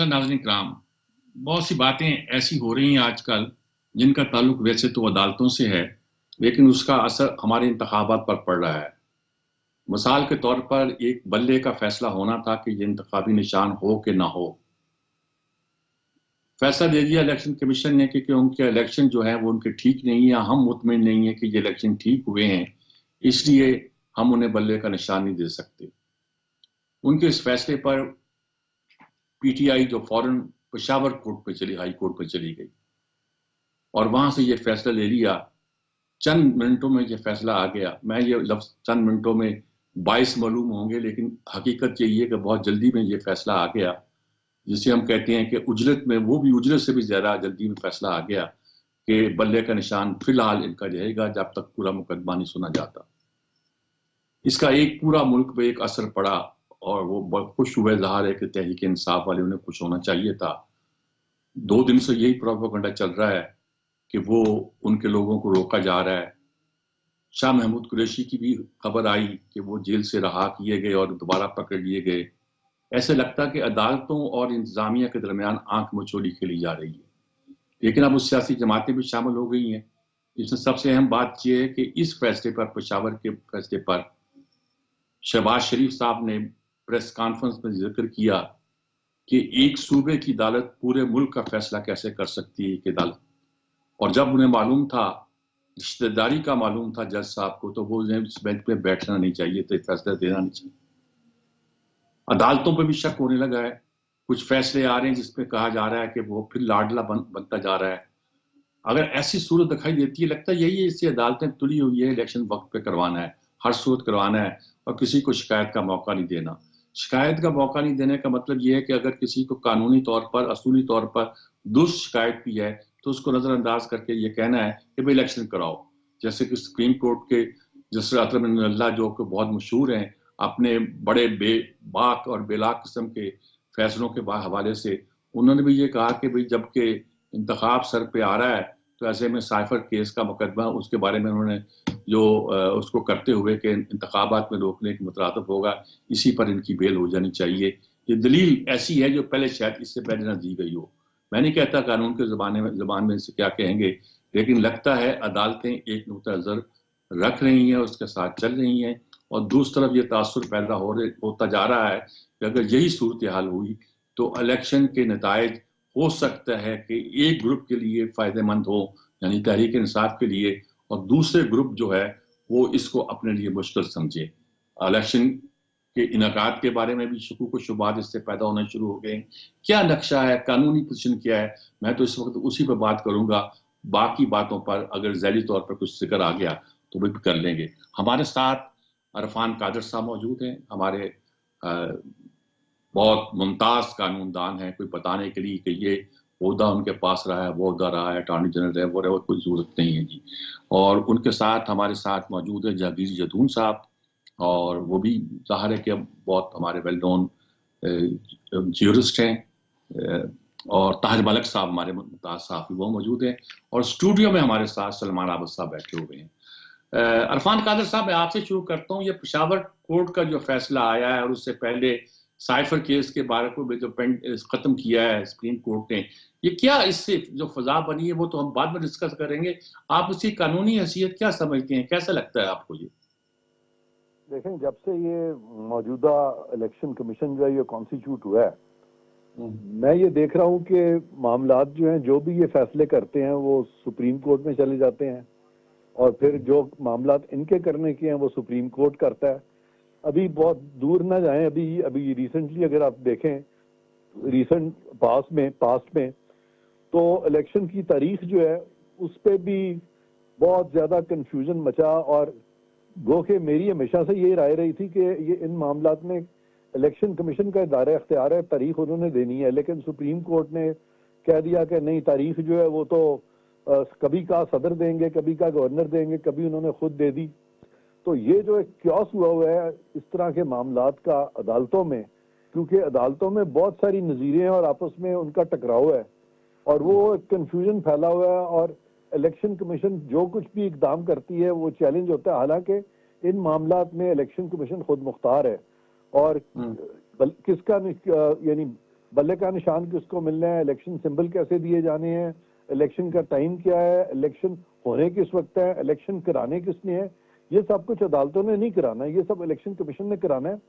मसलन नाज़रीन किराम, बहुत सी बातें ऐसी हो रही हैं आजकल जिनका ताल्लुक वैसे तो अदालतों से है, लेकिन उसका असर हमारे इंतखाबात पर पड़ रहा है। मिसाल के तौर पर एक बल्ले का फैसला होना था कि ये इंतखाबी निशान हो कि ना हो। फैसला दे दिया इलेक्शन कमीशन ने कि उनके इलेक्शन जो है वो उनके ठीक नहीं है, हम मुतमिन नहीं है कि ये इलेक्शन ठीक हुए हैं, इसलिए हम उन्हें बल्ले का निशान नहीं दे सकते। उनके इस फैसले पर पीटीआई जो फौरन पेशावर कोर्ट पे चली, हाई कोर्ट पे चली गई और वहां से ये फैसला ले लिया। चंद मिनटों में ये फैसला आ गया। मैं ये लफ्ज चंद मिनटों में 22 मालूम होंगे, लेकिन हकीकत यही है कि बहुत जल्दी में ये फैसला आ गया, जिसे हम कहते हैं कि उजलत में, वो भी उजलत से भी ज्यादा जल्दी में फैसला आ गया कि बल्ले का निशान फिलहाल इनका रहेगा जब तक पूरा मुकदमा नहीं सुना जाता। इसका एक पूरा मुल्क पे एक असर पड़ा और वो बहुत खुश हुए। ज़ाहिर है कि तहरीक इंसाफ वाले उन्हें खुश होना चाहिए था। 2 दिन से यही प्रोपेगेंडा चल रहा है कि वो उनके लोगों को रोका जा रहा है। शाह महमूद कुरैशी की भी खबर आई कि वो जेल से रहा किए गए और दोबारा पकड़ लिए गए। ऐसे लगता कि अदालतों और इंतजामिया के दरमियान आंख मचोली खेली जा रही है। लेकिन अब उस सियासी जमातें भी शामिल हो गई हैं। इसमें सबसे अहम बात यह है कि इस फैसले पर, पेशावर के फैसले पर, शहबाज शरीफ साहब ने प्रेस कॉन्फ्रेंस में जिक्र किया कि एक सूबे की अदालत पूरे मुल्क का फैसला कैसे कर सकती है एक अदालत। और जब उन्हें मालूम था, रिश्तेदारी का मालूम था जज साहब को, तो वो उन्हें इस बेंच पे बैठना नहीं चाहिए, तो फैसला देना नहीं चाहिए। अदालतों पर भी शक होने लगा है। कुछ फैसले आ रहे हैं जिसमें कहा जा रहा है कि वो फिर लाडला बनता जा रहा है। अगर ऐसी सूरत दिखाई देती है, लगता यही है इससे अदालतें तुली हुई है, इलेक्शन वक्त पे करवाना है, हर सूरत करवाना है और किसी को शिकायत का मौका नहीं देना। शिकायत का मौका नहीं देने का मतलब यह है कि अगर किसी को कानूनी तौर पर, असूली तौर पर दुरुस्त शिकायत की है तो उसको नजरअंदाज करके ये कहना है कि भाई इलेक्शन कराओ। जैसे कि सुप्रीम कोर्ट के जस्टिस अतरम अल्लाह जो कि बहुत मशहूर हैं अपने बड़े बेबाक और बेलाक किस्म के फैसलों के हवाले से, उन्होंने भी ये कहा कि भाई जबकि इंतखाब सर पे आ रहा है तो ऐसे में साइफर केस का मुकदमा, उसके बारे में उन्होंने जो उसको करते हुए कि इंतखाबात में रोकने के मुतरातब होगा, इसी पर इनकी बेल हो जानी चाहिए। ये दलील ऐसी है जो पहले शायद इससे पहले ना दी गई हो। मैं नहीं कहता कानून के जबान में इसे क्या कहेंगे, लेकिन लगता है अदालतें एक नुक्ता नजर रख रही हैं, उसके साथ चल रही हैं। और दूसरी तरफ ये तासुर पैदा होता जा रहा है कि अगर यही सूरत हाल हुई तो इलेक्शन के नतायज हो सकता है कि एक ग्रुप के लिए फायदेमंद हो, यानी तहरीक इंसाफ के लिए, और दूसरे ग्रुप जो है वो इसको अपने लिए मुश्किल समझे। इलेक्शन के इनकाद के बारे में भी शकूक व शुबहात इससे पैदा होना शुरू हो गए। क्या नक्शा है, कानूनी पोजीशन क्या है, मैं तो इस वक्त उसी पर बात करूंगा। बाकी बातों पर अगर ज़ैली तौर पर कुछ जिक्र आ गया तो भी कर लेंगे। हमारे साथ अरफान कादर साहब मौजूद हैं, हमारे बहुत मुमताज कानूनदान है। कोई बताने के लिए कि ये ओहदा उनके पास रहा है, वो ओहदा रहा है, अटॉर्नी जनरल है, वो रहे, कोई जरूरत नहीं है जी। और उनके साथ हमारे साथ मौजूद है जहांगीर जदून साहब, और वो भी ज़ाहिर है कि बहुत हमारे वेल नोन ज्यूरिस्ट हैं। और ताज मलिक साहब, हमारे मुमताज साहब, वो मौजूद हैं। और स्टूडियो में हमारे साथ सलमान आबद साहब बैठे हुए हैं। अरफान कादर साहब, मैं आपसे शुरू करता हूँ। ये पेशावर कोर्ट का जो फैसला आया है और उससे पहले साइफर केस के बारे को जो खत्म किया है सुप्रीम कोर्ट ने, ये क्या इससे जो फजा बनी है वो तो हम बाद में डिस्कस करेंगे। आप उसकी कानूनी हैसियत क्या समझते हैं, कैसा लगता है आपको ये? देखें, जब से ये मौजूदा इलेक्शन कमीशन जो है ये कॉन्स्टिट्यूट हुआ है, मैं ये देख रहा हूँ कि मामलात जो हैं, जो भी ये फैसले करते हैं वो सुप्रीम कोर्ट में चले जाते हैं और फिर जो मामलात इनके करने के हैं वो सुप्रीम कोर्ट करता है। अभी बहुत दूर ना जाएं, अभी रिसेंटली अगर आप देखें, रिसेंट पास्ट में तो इलेक्शन की तारीख जो है उस पे भी बहुत ज्यादा कंफ्यूजन मचा। और गो के मेरी हमेशा से ये राय रही थी कि ये इन मामलात में इलेक्शन कमीशन का दायरा इख्तियार है, तारीख उन्होंने देनी है। लेकिन सुप्रीम कोर्ट ने कह दिया कि नहीं, तारीख जो है वो तो कभी का सदर देंगे, कभी का गवर्नर देंगे, कभी उन्होंने खुद दे दी। तो ये जो एक क्योस हुआ है इस तरह के मामलात का अदालतों में, क्योंकि अदालतों में बहुत सारी नज़ीरें और आपस में उनका टकराव है और वो कंफ्यूजन फैला हुआ है। और इलेक्शन कमीशन जो कुछ भी इकदाम करती है वो चैलेंज होता है। हालांकि इन मामलात में इलेक्शन कमीशन खुद मुख्तार है और किसका यानी बल्ले का निशान किसको मिलना है, इलेक्शन सिंबल कैसे दिए जाने हैं, इलेक्शन का टाइम क्या है, इलेक्शन होने किस वक्त है, इलेक्शन कराने किसने है, ये सब कुछ अदालतों ने नहीं कराना है, ये सब इलेक्शन कमीशन ने कराना है।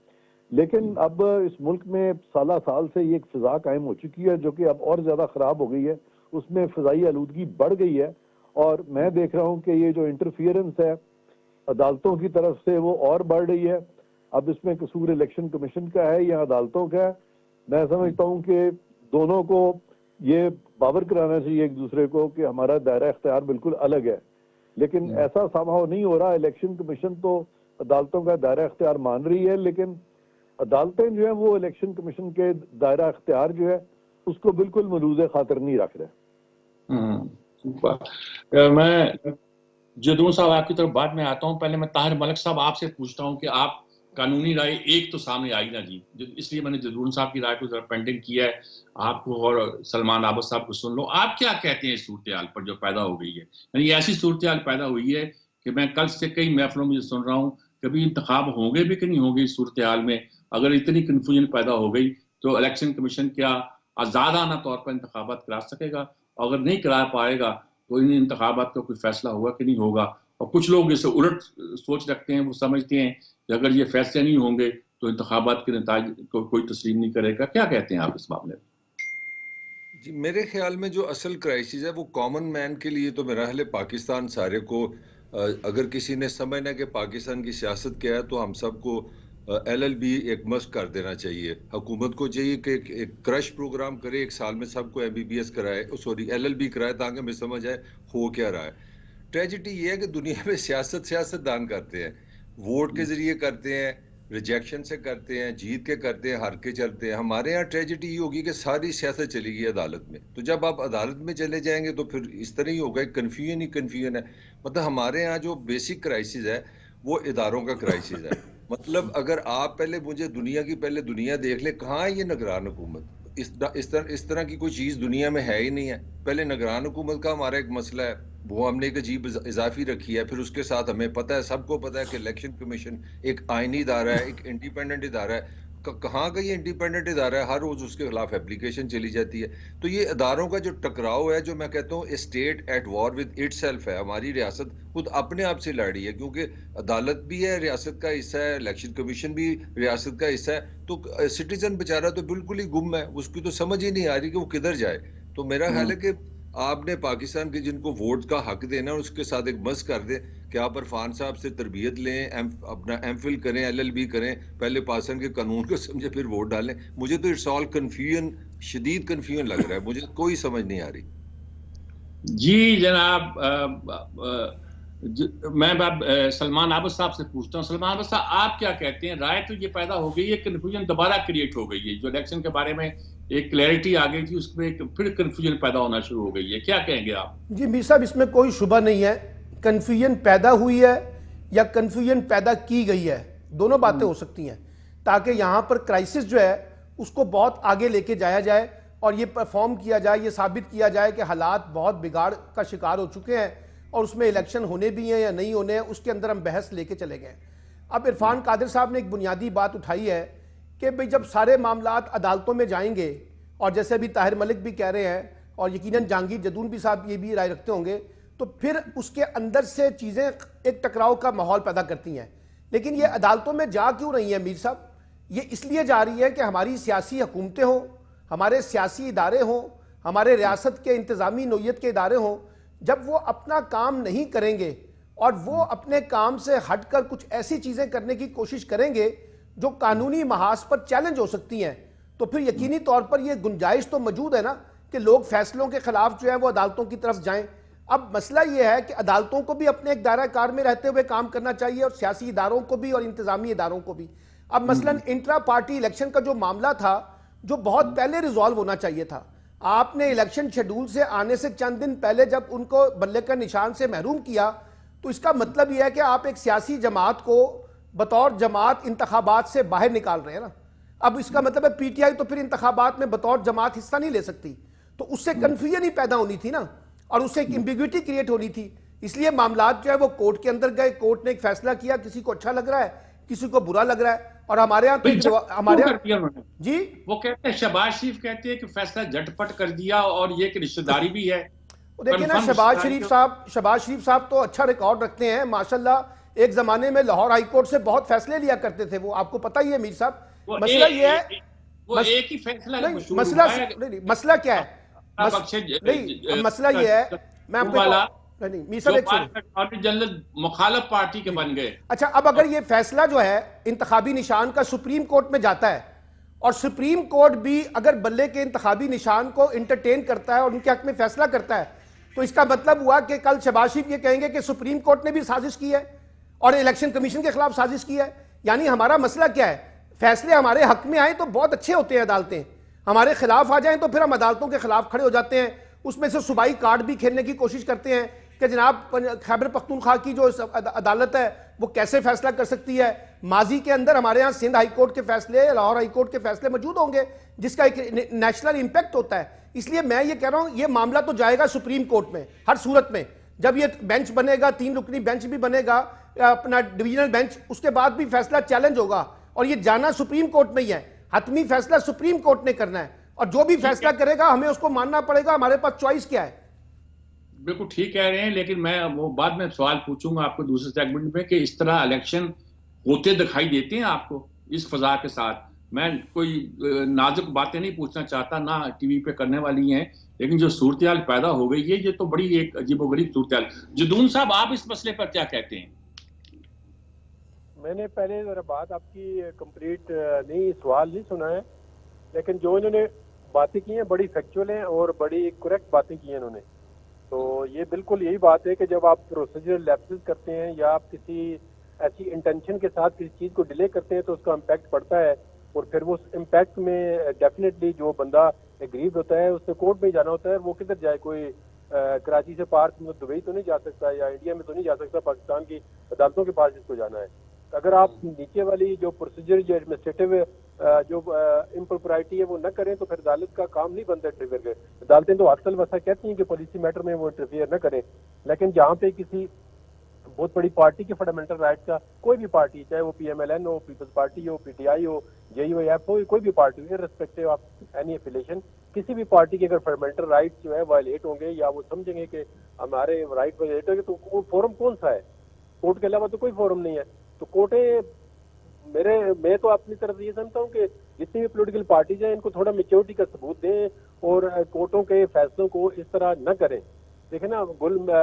लेकिन अब इस मुल्क में साल से ये एक फिजा कायम हो चुकी है जो कि अब और ज्यादा खराब हो गई है, उसमें फिजाई आलूदगी बढ़ गई है। और मैं देख रहा हूँ कि ये जो इंटरफियरेंस है अदालतों की तरफ से वो और बढ़ रही है। अब इसमें कसूर इलेक्शन कमीशन का है या अदालतों का है? मैं समझता हूँ कि दोनों को ये बावर कराना चाहिए एक दूसरे को कि हमारा दायरा इख्तियार बिल्कुल अलग है, लेकिन ऐसा संभव नहीं हो रहा। इलेक्शन कमीशन तो अदालतों का दायरा इख्तियार मान रही है, लेकिन अदालतें जो है वो इलेक्शन कमीशन के दायरा इख्तियार जो है उसको बिल्कुल मलूज़ खातिर नहीं रख रहे। मैं जदून साहब आपकी तरफ बाद में आता हूँ, पहले मैं ताहिर मलिक साहब आपसे पूछता हूँ कि आप कानूनी राय एक तो सामने आई ना जी, इसलिए मैंने जदून साहब की राय को जरा पेंडिंग किया है, आपको और सलमान आबद साहब को सुन लो, आप क्या कहते हैं इस सूरत-ए-हाल पर जो पैदा हो गई है? यानी ऐसी सूरत-ए-हाल पैदा हुई है कि मैं कल से कई महफिलों में सुन रहा हूँ, कभी इंतखाब होंगे भी कि नहीं होंगे इस सूरत-ए-हाल में? अगर इतनी कन्फ्यूजन पैदा हो गई तो इलेक्शन कमीशन क्या आज़ादाना तौर पर इंतखाबात करा सकेगा? अगर नहीं करा पाएगा तो इन इंतखाबात का कोई फैसला होगा कि नहीं होगा? और कुछ लोग इसे उलट सोच रखते हैं, वो समझते हैं कि अगर ये फैसले नहीं होंगे तो इंतखाबात के नताइज को कोई तस्लीम नहीं करेगा। क्या कहते हैं आप इस मामले में? जी, मेरे ख्याल में जो असल क्राइसिस है वो कॉमन मैन के लिए तो मेरा ख्याल है पाकिस्तान सारे को अगर किसी ने समझना कि पाकिस्तान की सियासत क्या है तो हम सबको LLB एक मस्ट कर देना चाहिए। हुकूमत को चाहिए कि एक क्रश प्रोग्राम करे, एक साल में सबको MBBS कराए, सॉरी LLB कराए, ताकि हमें समझ आए हो क्या रहा है। ट्रेजिडी ये है कि दुनिया में सियासतदान करते हैं, वोट के जरिए करते हैं, रिजेक्शन से करते हैं, जीत के करते हैं, हार के चलते हैं। हमारे यहाँ ट्रेजिडी ये होगी कि सारी सियासत चली गई अदालत में, तो जब आप अदालत में चले जाएंगे तो फिर इस तरह ही होगा, कन्फ्यूजन ही कन्फ्यूजन है। मतलब हमारे यहाँ जो बेसिक क्राइसिस है वो इदारों का क्राइसिस है। मतलब अगर आप पहले मुझे दुनिया की पहले दुनिया देख ले, कहाँ है ये निगरान हुकूमत? इस तरह की कोई चीज़ दुनिया में है ही नहीं है। पहले निगरान हुकूमत का हमारा एक मसला है, वो हमने एक अजीब इजाफी रखी है। फिर उसके साथ हमें पता है, सबको पता है कि इलेक्शन कमीशन एक आईनी इदारा है, एक इंडिपेंडेंट इदारा है। कहाँ का ये इंडिपेंडेंट इदारा है? हर रोज उसके खिलाफ एप्लीकेशन चली जाती है। तो ये इदारों का जो टकराव है, जो मैं कहता हूँ state at war with itself है। हमारी रियासत खुद अपने आप से लड़ रही है, क्योंकि अदालत भी है रियासत का हिस्सा है, इलेक्शन कमीशन भी रियासत का हिस्सा है। तो सिटीजन बेचारा तो बिल्कुल ही गुम है, उसकी तो समझ ही नहीं आ रही कि वो किधर जाए। तो मेरा ख्याल है कि आपने पाकिस्तान के जिनको वोट का हक देना है उसके साथ एक मस कर दे कि आप इरफान साहब से तरबियत लें, अपना MPhil करें, LLB करें, पहले पाकिस्तान के कानून को समझे फिर वोट डालें। मुझे तो इट्स ऑल कन्फ्यूजन, शदीद कन्फ्यूजन लग रहा है, मुझे कोई समझ नहीं आ रही। जी जनाब, मैं सलमान आबद साहब से पूछता हूँ। सलमान आबद साहब, आप क्या कहते हैं? राय तो ये पैदा हो गई है, कन्फ्यूजन दोबारा क्रिएट हो गई है, जो इलेक्शन के बारे में एक क्लैरिटी आ गई थी उसमें एक फिर कन्फ्यूजन पैदा होना शुरू हो गई है, क्या कहेंगे आप? जी मीर साहब, इसमें कोई शुबा नहीं है, कन्फ्यूजन पैदा हुई है या कन्फ्यूजन पैदा की गई है, दोनों बातें हो सकती हैं, ताकि यहाँ पर क्राइसिस जो है उसको बहुत आगे लेके जाया जाए और ये परफॉर्म किया जाए, ये साबित किया जाए कि हालात बहुत बिगाड़ का शिकार हो चुके हैं और उसमें इलेक्शन होने भी हैं या नहीं होने हैं, उसके अंदर हम बहस लेके चले गए। अब इरफान कादिर साहब ने एक बुनियादी बात उठाई है कि भाई जब सारे मामलात अदालतों में जाएंगे, और जैसे अभी ताहिर मलिक भी कह रहे हैं और यकीनन जहांगीर जदून भी साहब ये भी राय रखते होंगे, तो फिर उसके अंदर से चीज़ें एक टकराव का माहौल पैदा करती हैं। लेकिन ये अदालतों में जा क्यों रही है मीर साहब? ये इसलिए जा रही है कि हमारी सियासी हुकूमतें हों, हमारे सियासी इदारे हों, हमारे रियासत के इंतज़ामी नोयत के इदारे हों, जब वो अपना काम नहीं करेंगे और वो अपने काम से हटकर कुछ ऐसी चीज़ें करने की कोशिश करेंगे जो कानूनी महाज पर चैलेंज हो सकती हैं, तो फिर यकीनी तौर पर यह गुंजाइश तो मौजूद है ना कि लोग फैसलों के खिलाफ जो है वो अदालतों की तरफ जाएं। अब मसला यह है कि अदालतों को भी अपने एक दायरा कार में रहते हुए काम करना चाहिए और सियासी इदारों को भी और इंतजामी इदारों को भी। अब मसलन इंट्रा पार्टी इलेक्शन का जो मामला था, जो बहुत पहले रिजॉल्व होना चाहिए था, आपने इलेक्शन शेड्यूल से आने से चंद दिन पहले जब उनको बल्ले का निशान से महरूम किया, तो इसका मतलब यह है कि आप एक सियासी जमात को बतौर जमात इंतखाबात से बाहर निकाल रहे हैं ना। अब इसका मतलब है PTI तो फिर इंतखाबात में बतौर जमात हिस्सा नहीं ले सकती, तो उससे कन्फ्यूजन ही पैदा होनी थी ना, और उससे एक एम्बिग्विटी क्रिएट होनी थी। इसलिए मामलात जो है वो कोर्ट के अंदर गए, कोर्ट ने एक फैसला किया, किसी को अच्छा लग रहा है, किसी को बुरा लग रहा है, और हमारे यहाँ भाई तो हमारे कर दिया उन्होंने जी, वो कहते हैं, शहबाज शरीफ कहते हैं कि फैसला झटपट कर दिया और ये एक रिश्तेदारी भी है। वो देखिए ना, Confirm शहबाज शरीफ साहब तो अच्छा रिकॉर्ड रखते हैं माशाल्लाह। एक जमाने में लाहौर हाई कोर्ट से बहुत फैसले लिया करते थे वो, आपको पता ही है मीर साहब। मसला ये है, वो एक ही फैसला नहीं मसला नहीं, मसला क्या है, नहीं मसला ये है, मैं आपको नहीं मीर साहब जनरल मुखालफ पार्टी के बन गए। अच्छा, अब अगर ये फैसला जो है इंतखाबी निशान का सुप्रीम कोर्ट में जाता है और सुप्रीम कोर्ट भी अगर बल्ले के इंतखाबी निशान को इंटरटेन करता है और उनके हक में फैसला करता है, तो इसका मतलब हुआ कि कल शहबाज शरीफ ये कहेंगे कि सुप्रीम कोर्ट ने भी साजिश की है और इलेक्शन कमीशन के खिलाफ साजिश की है। यानी हमारा मसला क्या है, फैसले हमारे हक में आए तो बहुत अच्छे होते हैं अदालतें, हमारे खिलाफ आ जाएं तो फिर हम अदालतों के खिलाफ खड़े हो जाते हैं। उसमें से सूबाई कार्ड भी खेलने की कोशिश करते हैं कि जनाब खैबर पख्तूनख्वा की जो अदालत है वो कैसे फैसला कर सकती है। माजी के अंदर हमारे यहाँ सिंध हाई कोर्ट के फैसले, लाहौर हाई कोर्ट के फैसले मौजूद होंगे जिसका एक नेशनल इंपैक्ट होता है। इसलिए मैं ये कह रहा हूँ, ये मामला तो जाएगा सुप्रीम कोर्ट में हर सूरत में। जब ये बेंच बनेगा, 3 रुकनी बेंच भी बनेगा, अपना डिवीजनल बेंच, उसके बाद भी फैसला चैलेंज होगा और ये जाना सुप्रीम कोर्ट में ही है। हतमी फैसला सुप्रीम कोर्ट ने करना है और जो भी फैसला करेगा हमें उसको मानना पड़ेगा। हमारे पास चॉइस क्या है? बिल्कुल ठीक कह रहे हैं, लेकिन मैं वो बाद में सवाल पूछूंगा आपको दूसरे सेगमेंट में कि इस तरह इलेक्शन होते दिखाई देते हैं आपको इस फजा के साथ। मैं कोई नाजुक बातें नहीं पूछना चाहता, ना टीवी पे करने वाली हैं, लेकिन जो सूरत-ए-हाल पैदा हो गई है ये तो बड़ी एक अजीबोगरीब सूरत-ए-हाल। जदून साहब, आप इस मसले पर क्या कहते हैं? मैंने पहले जरा बात आपकी कंप्लीट नहीं, सवाल नहीं सुना है, लेकिन जो इन्होंने बातें की हैं बड़ी फैक्चुअल हैं और बड़ी करेक्ट बातें की हैं इन्होंने। तो ये बिल्कुल यही बात है कि जब आप प्रोसीजर लैप्सेस करते हैं या आप किसी ऐसी इंटेंशन के साथ किसी चीज़ को डिले करते हैं तो उसका इम्पैक्ट पड़ता है, और फिर वो उस इम्पैक्ट में डेफिनेटली जो बंदा एग्रीव होता है उससे कोर्ट में ही जाना होता है। वो किधर जाए, कोई कराची से पार दुबई तो नहीं जा सकता या इंडिया में तो नहीं जा सकता, पाकिस्तान की अदालतों के पास जिसको जाना है। अगर आप नीचे वाली जो प्रोसीजर जो एडमिनिस्ट्रेटिव जो इम्प्रोप्राइटी है वो न करें तो फिर अदालत का काम नहीं बनता इंटरफेयर के। अदालतें तो अक्सर वैसा कहती हैं कि पॉलिसी मैटर में वो इंटरफेयर न करें, लेकिन जहाँ पे किसी बहुत बड़ी पार्टी के फंडामेंटल राइट्स का, कोई भी पार्टी, चाहे वो PMLN हो, पीपल्स पार्टी हो, PTI हो, JUF हो, कोई भी पार्टी हो, इर्रेस्पेक्टिव ऑफ एनी एफिलिएशन, किसी भी पार्टी के अगर फंडामेंटल राइट्स जो है वायलेट होंगे या वो समझेंगे कि हमारे राइट वायलेट होंगे, तो वो फोरम कौन सा है? कोर्ट के अलावा तो कोई फोरम नहीं है। तो कोर्टें, मैं तो अपनी तरफ ये समझता हूँ कि जितनी भी पोलिटिकल पार्टीज हैं इनको थोड़ा मेच्योरिटी का सबूत दें और कोर्टों के फैसलों को इस तरह न करें। देखे ना,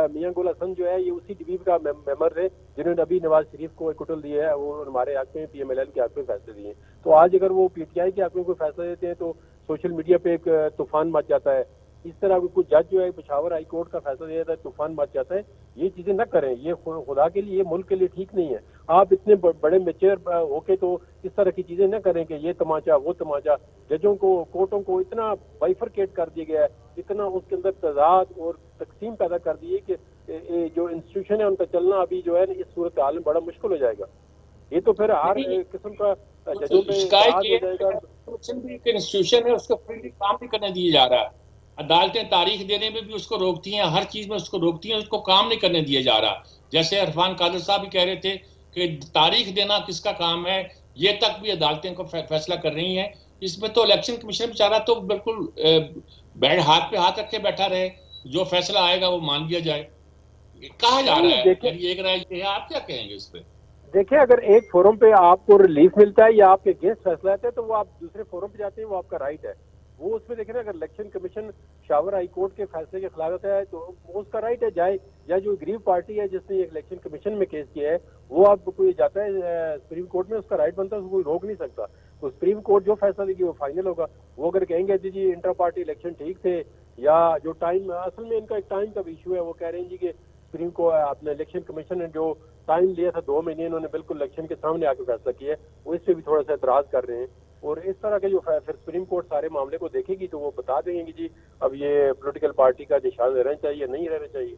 मियां गुल हसन जो है ये उसी DBP का मेंबर थे जिन्होंने अभी नवाज शरीफ को इक्वटल दिया है, वो हमारे हक में PMLN के हक में फैसले दिए। तो आज अगर वो PTI के हक में कोई फैसला देते हैं तो सोशल मीडिया पे एक तूफान मच जाता है। इस तरह कुछ जज जो है पेशावर हाई कोर्ट का फैसला दिया था, तूफान मच जाता है। ये चीजें न करें, ये खुदा के लिए, ये मुल्क के लिए ठीक नहीं है। आप इतने बड़े मेच्योर होके तो इस तरह की चीजें न करें कि ये तमाचा वो तमाचा। जजों को, कोर्टों को इतना बाइफरकेट कर दिया गया है, इतना उसके अंदर तजाद और तकसीम पैदा कर दी है कि जो इंस्टीट्यूशन है उनका चलना अभी जो है इस सूरत हाल में बड़ा मुश्किल हो जाएगा। ये तो फिर हर किस्म का जजों पे हो जाएगा। इंस्टीट्यूशन है, उसको फ्रीली काम नहीं करने दिया जा रहा है। अदालतें तारीख देने में भी उसको रोकती हैं, हर चीज में उसको रोकती हैं, उसको काम नहीं करने दिया जा रहा। जैसे इरफान कादिर साहब भी कह रहे थे कि तारीख देना किसका काम है, ये तक भी अदालतें को फैसला कर रही हैं। इसमें तो इलेक्शन कमीशन बेचारा तो बिल्कुल बैठ हाथ पे हाथ रखे बैठा रहे, जो फैसला आएगा वो मान लिया जाए। कहा जा रहा है, एक राय ये है, आप क्या कहेंगे इस पे? देखिए, अगर एक फोरम पे आपको रिलीफ मिलता है या आपके अगेंस्ट फैसला आता है तो वो आप दूसरे फोरम पे जाते हैं, वो आपका राइट है। वो उसमें देखें ना, अगर election commission shower high court के फैसले के खिलाफ है तो वो उसका राइट है जाए, या जो गरीब पार्टी है जिसने इलेक्शन कमीशन में केस किया है वो आप कोई जाता है सुप्रीम कोर्ट में, उसका राइट बनता है, उसको कोई रोक नहीं सकता। तो सुप्रीम कोर्ट जो फैसला देगी वो फाइनल होगा। वो अगर कहेंगे जी इंटर पार्टी इलेक्शन ठीक थे, या जो टाइम, असल में इनका एक टाइम का इशू है, वो कह रहे हैं जी कि सुप्रीम को अपने इलेक्शन कमीशन ने जो टाइम लिया था 2 महीने, इन्होंने बिल्कुल इलेक्शन के सामने आके फैसला किया है, वो इस पे भी थोड़ा सा एतराज कर रहे हैं। और इस तरह के जो फिर सुप्रीम कोर्ट सारे मामले को देखेगी तो वो बता देंगे जी अब ये पॉलिटिकल पार्टी का निशान रहना चाहिए, नहीं रहना चाहिए।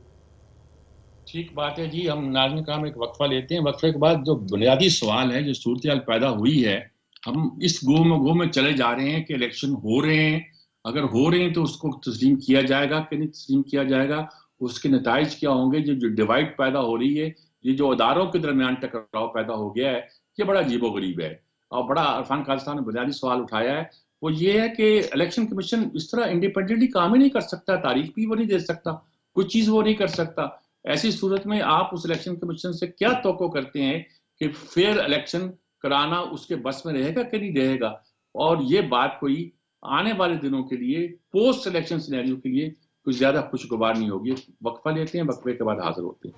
ठीक बात है जी। हम नाज़रीन का एक वक्फा लेते हैं, वक्फे के बाद जो बुनियादी सवाल है, जो सूरत-ए-हाल पैदा हुई है, हम इस गो में चले जा रहे हैं कि इलेक्शन हो रहे हैं, अगर हो रहे हैं तो उसको तस्लीम किया जाएगा कि नहीं तस्लीम किया जाएगा, उसके नताइज क्या होंगे। जो डिवाइड पैदा हो रही है, ये जो अदारों के दरमियान टकराव पैदा हो गया है, ये बड़ा अजीबोगरीब है। और बड़ा इरफान कादर साहब ने बुनियादी सवाल उठाया है, वो ये है कि इलेक्शन कमीशन इस तरह इंडिपेंडेंटली काम ही नहीं कर सकता, तारीख भी वो नहीं दे सकता, कुछ चीज वो नहीं कर सकता। ऐसी सूरत में आप उस इलेक्शन कमीशन से क्या तवक्को करते हैं कि फेयर इलेक्शन कराना उसके बस में रहेगा कि नहीं रहेगा? और ये बात कोई आने वाले दिनों के लिए, पोस्ट इलेक्शन सिनेरियो के लिए कुछ ज्यादा खुशगवार नहीं होगी। वक्फा लेते हैं, वक्फे के बाद हाजिर होते हैं।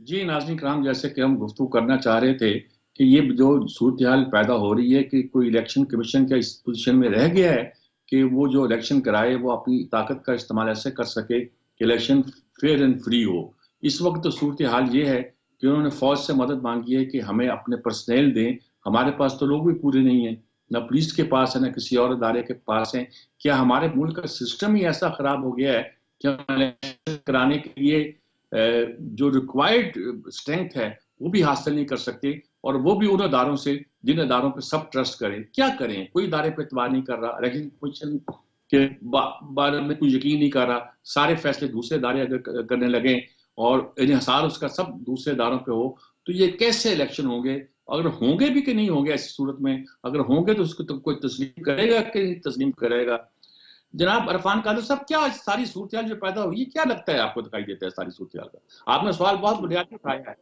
जी नाज़रीन कराम, जैसे कि हम गुफ्तगू करना चाह रहे थे कि ये जो सूरत हाल पैदा हो रही है कि कोई इलेक्शन कमीशन क्या इस पोजीशन में रह गया है कि वो जो इलेक्शन कराए वो अपनी ताकत का इस्तेमाल ऐसे कर सके कि इलेक्शन फेयर एंड फ्री हो। इस वक्त तो सूरत हाल ये है कि उन्होंने फौज से मदद मांगी है कि हमें अपने पर्सनल दें, हमारे पास तो लोग भी पूरे नहीं है, ना पुलिस के पास है ना किसी और इदारे के पास है। क्या हमारे मुल्क का सिस्टम ही ऐसा खराब हो गया है कि हम इलेक्शन कराने के लिए जो रिक्वायर्ड स्ट्रेंथ है वो भी हासिल नहीं कर सकते, और वो भी उन अदारों से जिन अदारों पे सब ट्रस्ट करें? क्या करें? कोई इदारे पे इतबार नहीं कर रहा, इलेक्शन कमीशन के बारे में कोई यकीन नहीं कर रहा, सारे फैसले दूसरे इदारे अगर करने लगे और इन्हिसार उसका सब दूसरे इदारों पे हो, तो ये कैसे इलेक्शन होंगे? अगर होंगे भी कि नहीं होंगे ऐसी सूरत में, अगर होंगे तो उसको तो कोई तस्लीम करेगा कि नहीं तस्लीम करेगा? जनाब इरफान कादर साहब, क्या सारी सूरत जो पैदा हुई है, क्या लगता है आपको दिखाई देता है सारी सूरत का? आपने सवाल बहुत बुनियादी उठाया है।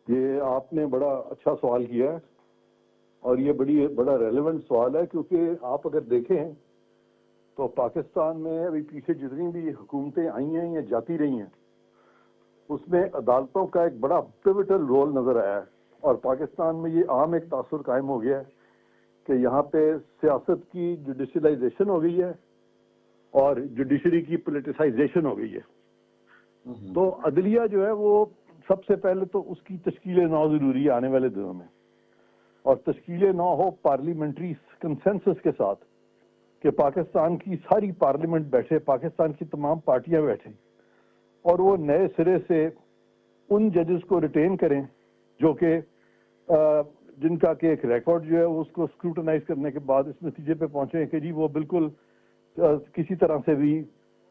ये आपने बड़ा अच्छा सवाल किया है और ये बड़ा रेलेवेंट सवाल है, क्योंकि आप अगर देखें तो पाकिस्तान में अभी पीछे जितनी भी हुकूमतें आई हैं या जाती रही हैं, उसमें अदालतों का एक बड़ा पिवटल रोल नजर आया है। और पाकिस्तान में ये आम एक तासुर कायम हो गया है कि यहाँ पे सियासत की जुडिशलाइजेशन हो गई है और जुडिशरी की पोलिटिसाइजेशन हो गई है। तो अदलिया जो है वो सबसे पहले तो उसकी तश्कील नौ जरूरी है आने वाले दिनों में, और तश्कील नौ हो पार्लियामेंट्री कंसेंसस के साथ कि पाकिस्तान की सारी पार्लियामेंट बैठे, पाकिस्तान की तमाम पार्टियां बैठे और वो नए सिरे से उन जजेस को रिटेन करें जो कि जिनका कि एक रिकॉर्ड जो है उसको स्क्रूटनाइज करने के बाद इस नतीजे पे पहुंचे कि जी वो बिल्कुल किसी तरह से भी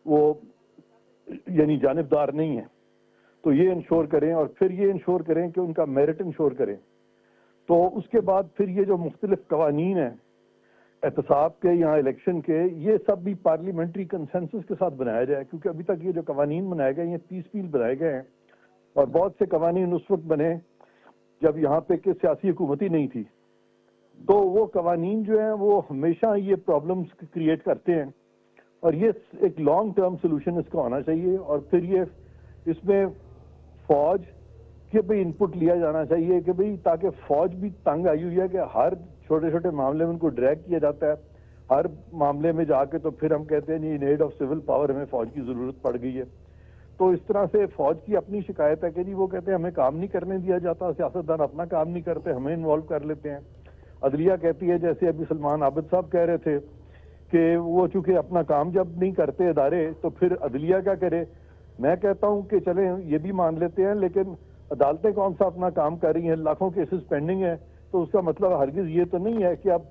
वो यानी जानिबदार नहीं है। तो ये इंश्योर करें और फिर ये इंश्योर करें कि उनका मेरिट इंश्योर करें। तो उसके बाद फिर ये जो मुख्तलिफ कवानीन है एहतसाब के या इलेक्शन के, ये सब भी पार्लियामेंट्री कंसेंसस के साथ बनाया जाए, क्योंकि अभी तक ये जो कवानीन बनाए गए ये पीसफुल बनाए गए हैं और बहुत से कवानीन उस वक्त बने जब यहाँ पे कि सियासी हुकूमत ही नहीं थी। तो वो कवानीन जो है वो हमेशा ये प्रॉब्लम्स क्रिएट करते हैं और ये एक लॉन्ग टर्म सोल्यूशन इसका होना चाहिए। और फिर ये इसमें फौज के भी इनपुट लिया जाना चाहिए कि भाई ताकि फौज भी तंग आई हुई है कि हर छोटे छोटे मामले में उनको ड्रैग किया जाता है, हर मामले में जाके तो फिर हम कहते हैं in aid of civil power हमें फौज की जरूरत पड़ गई है। तो इस तरह से फौज की अपनी शिकायत है कि जी वो कहते हैं हमें काम नहीं करने दिया जाता, सियासतदान अपना काम नहीं करते, हमें इन्वॉल्व कर लेते हैं। अदलिया कहती है, जैसे अभी सलमान आबिद साहब कह रहे थे कि वो चूंकि अपना काम जब नहीं करते इदारे तो फिर अदलिया क्या करे। मैं कहता हूं कि चले ये भी मान लेते हैं, लेकिन अदालतें कौन सा अपना काम कर रही हैं, लाखों केसेस पेंडिंग है। तो उसका मतलब हरगिज ये तो नहीं है कि अब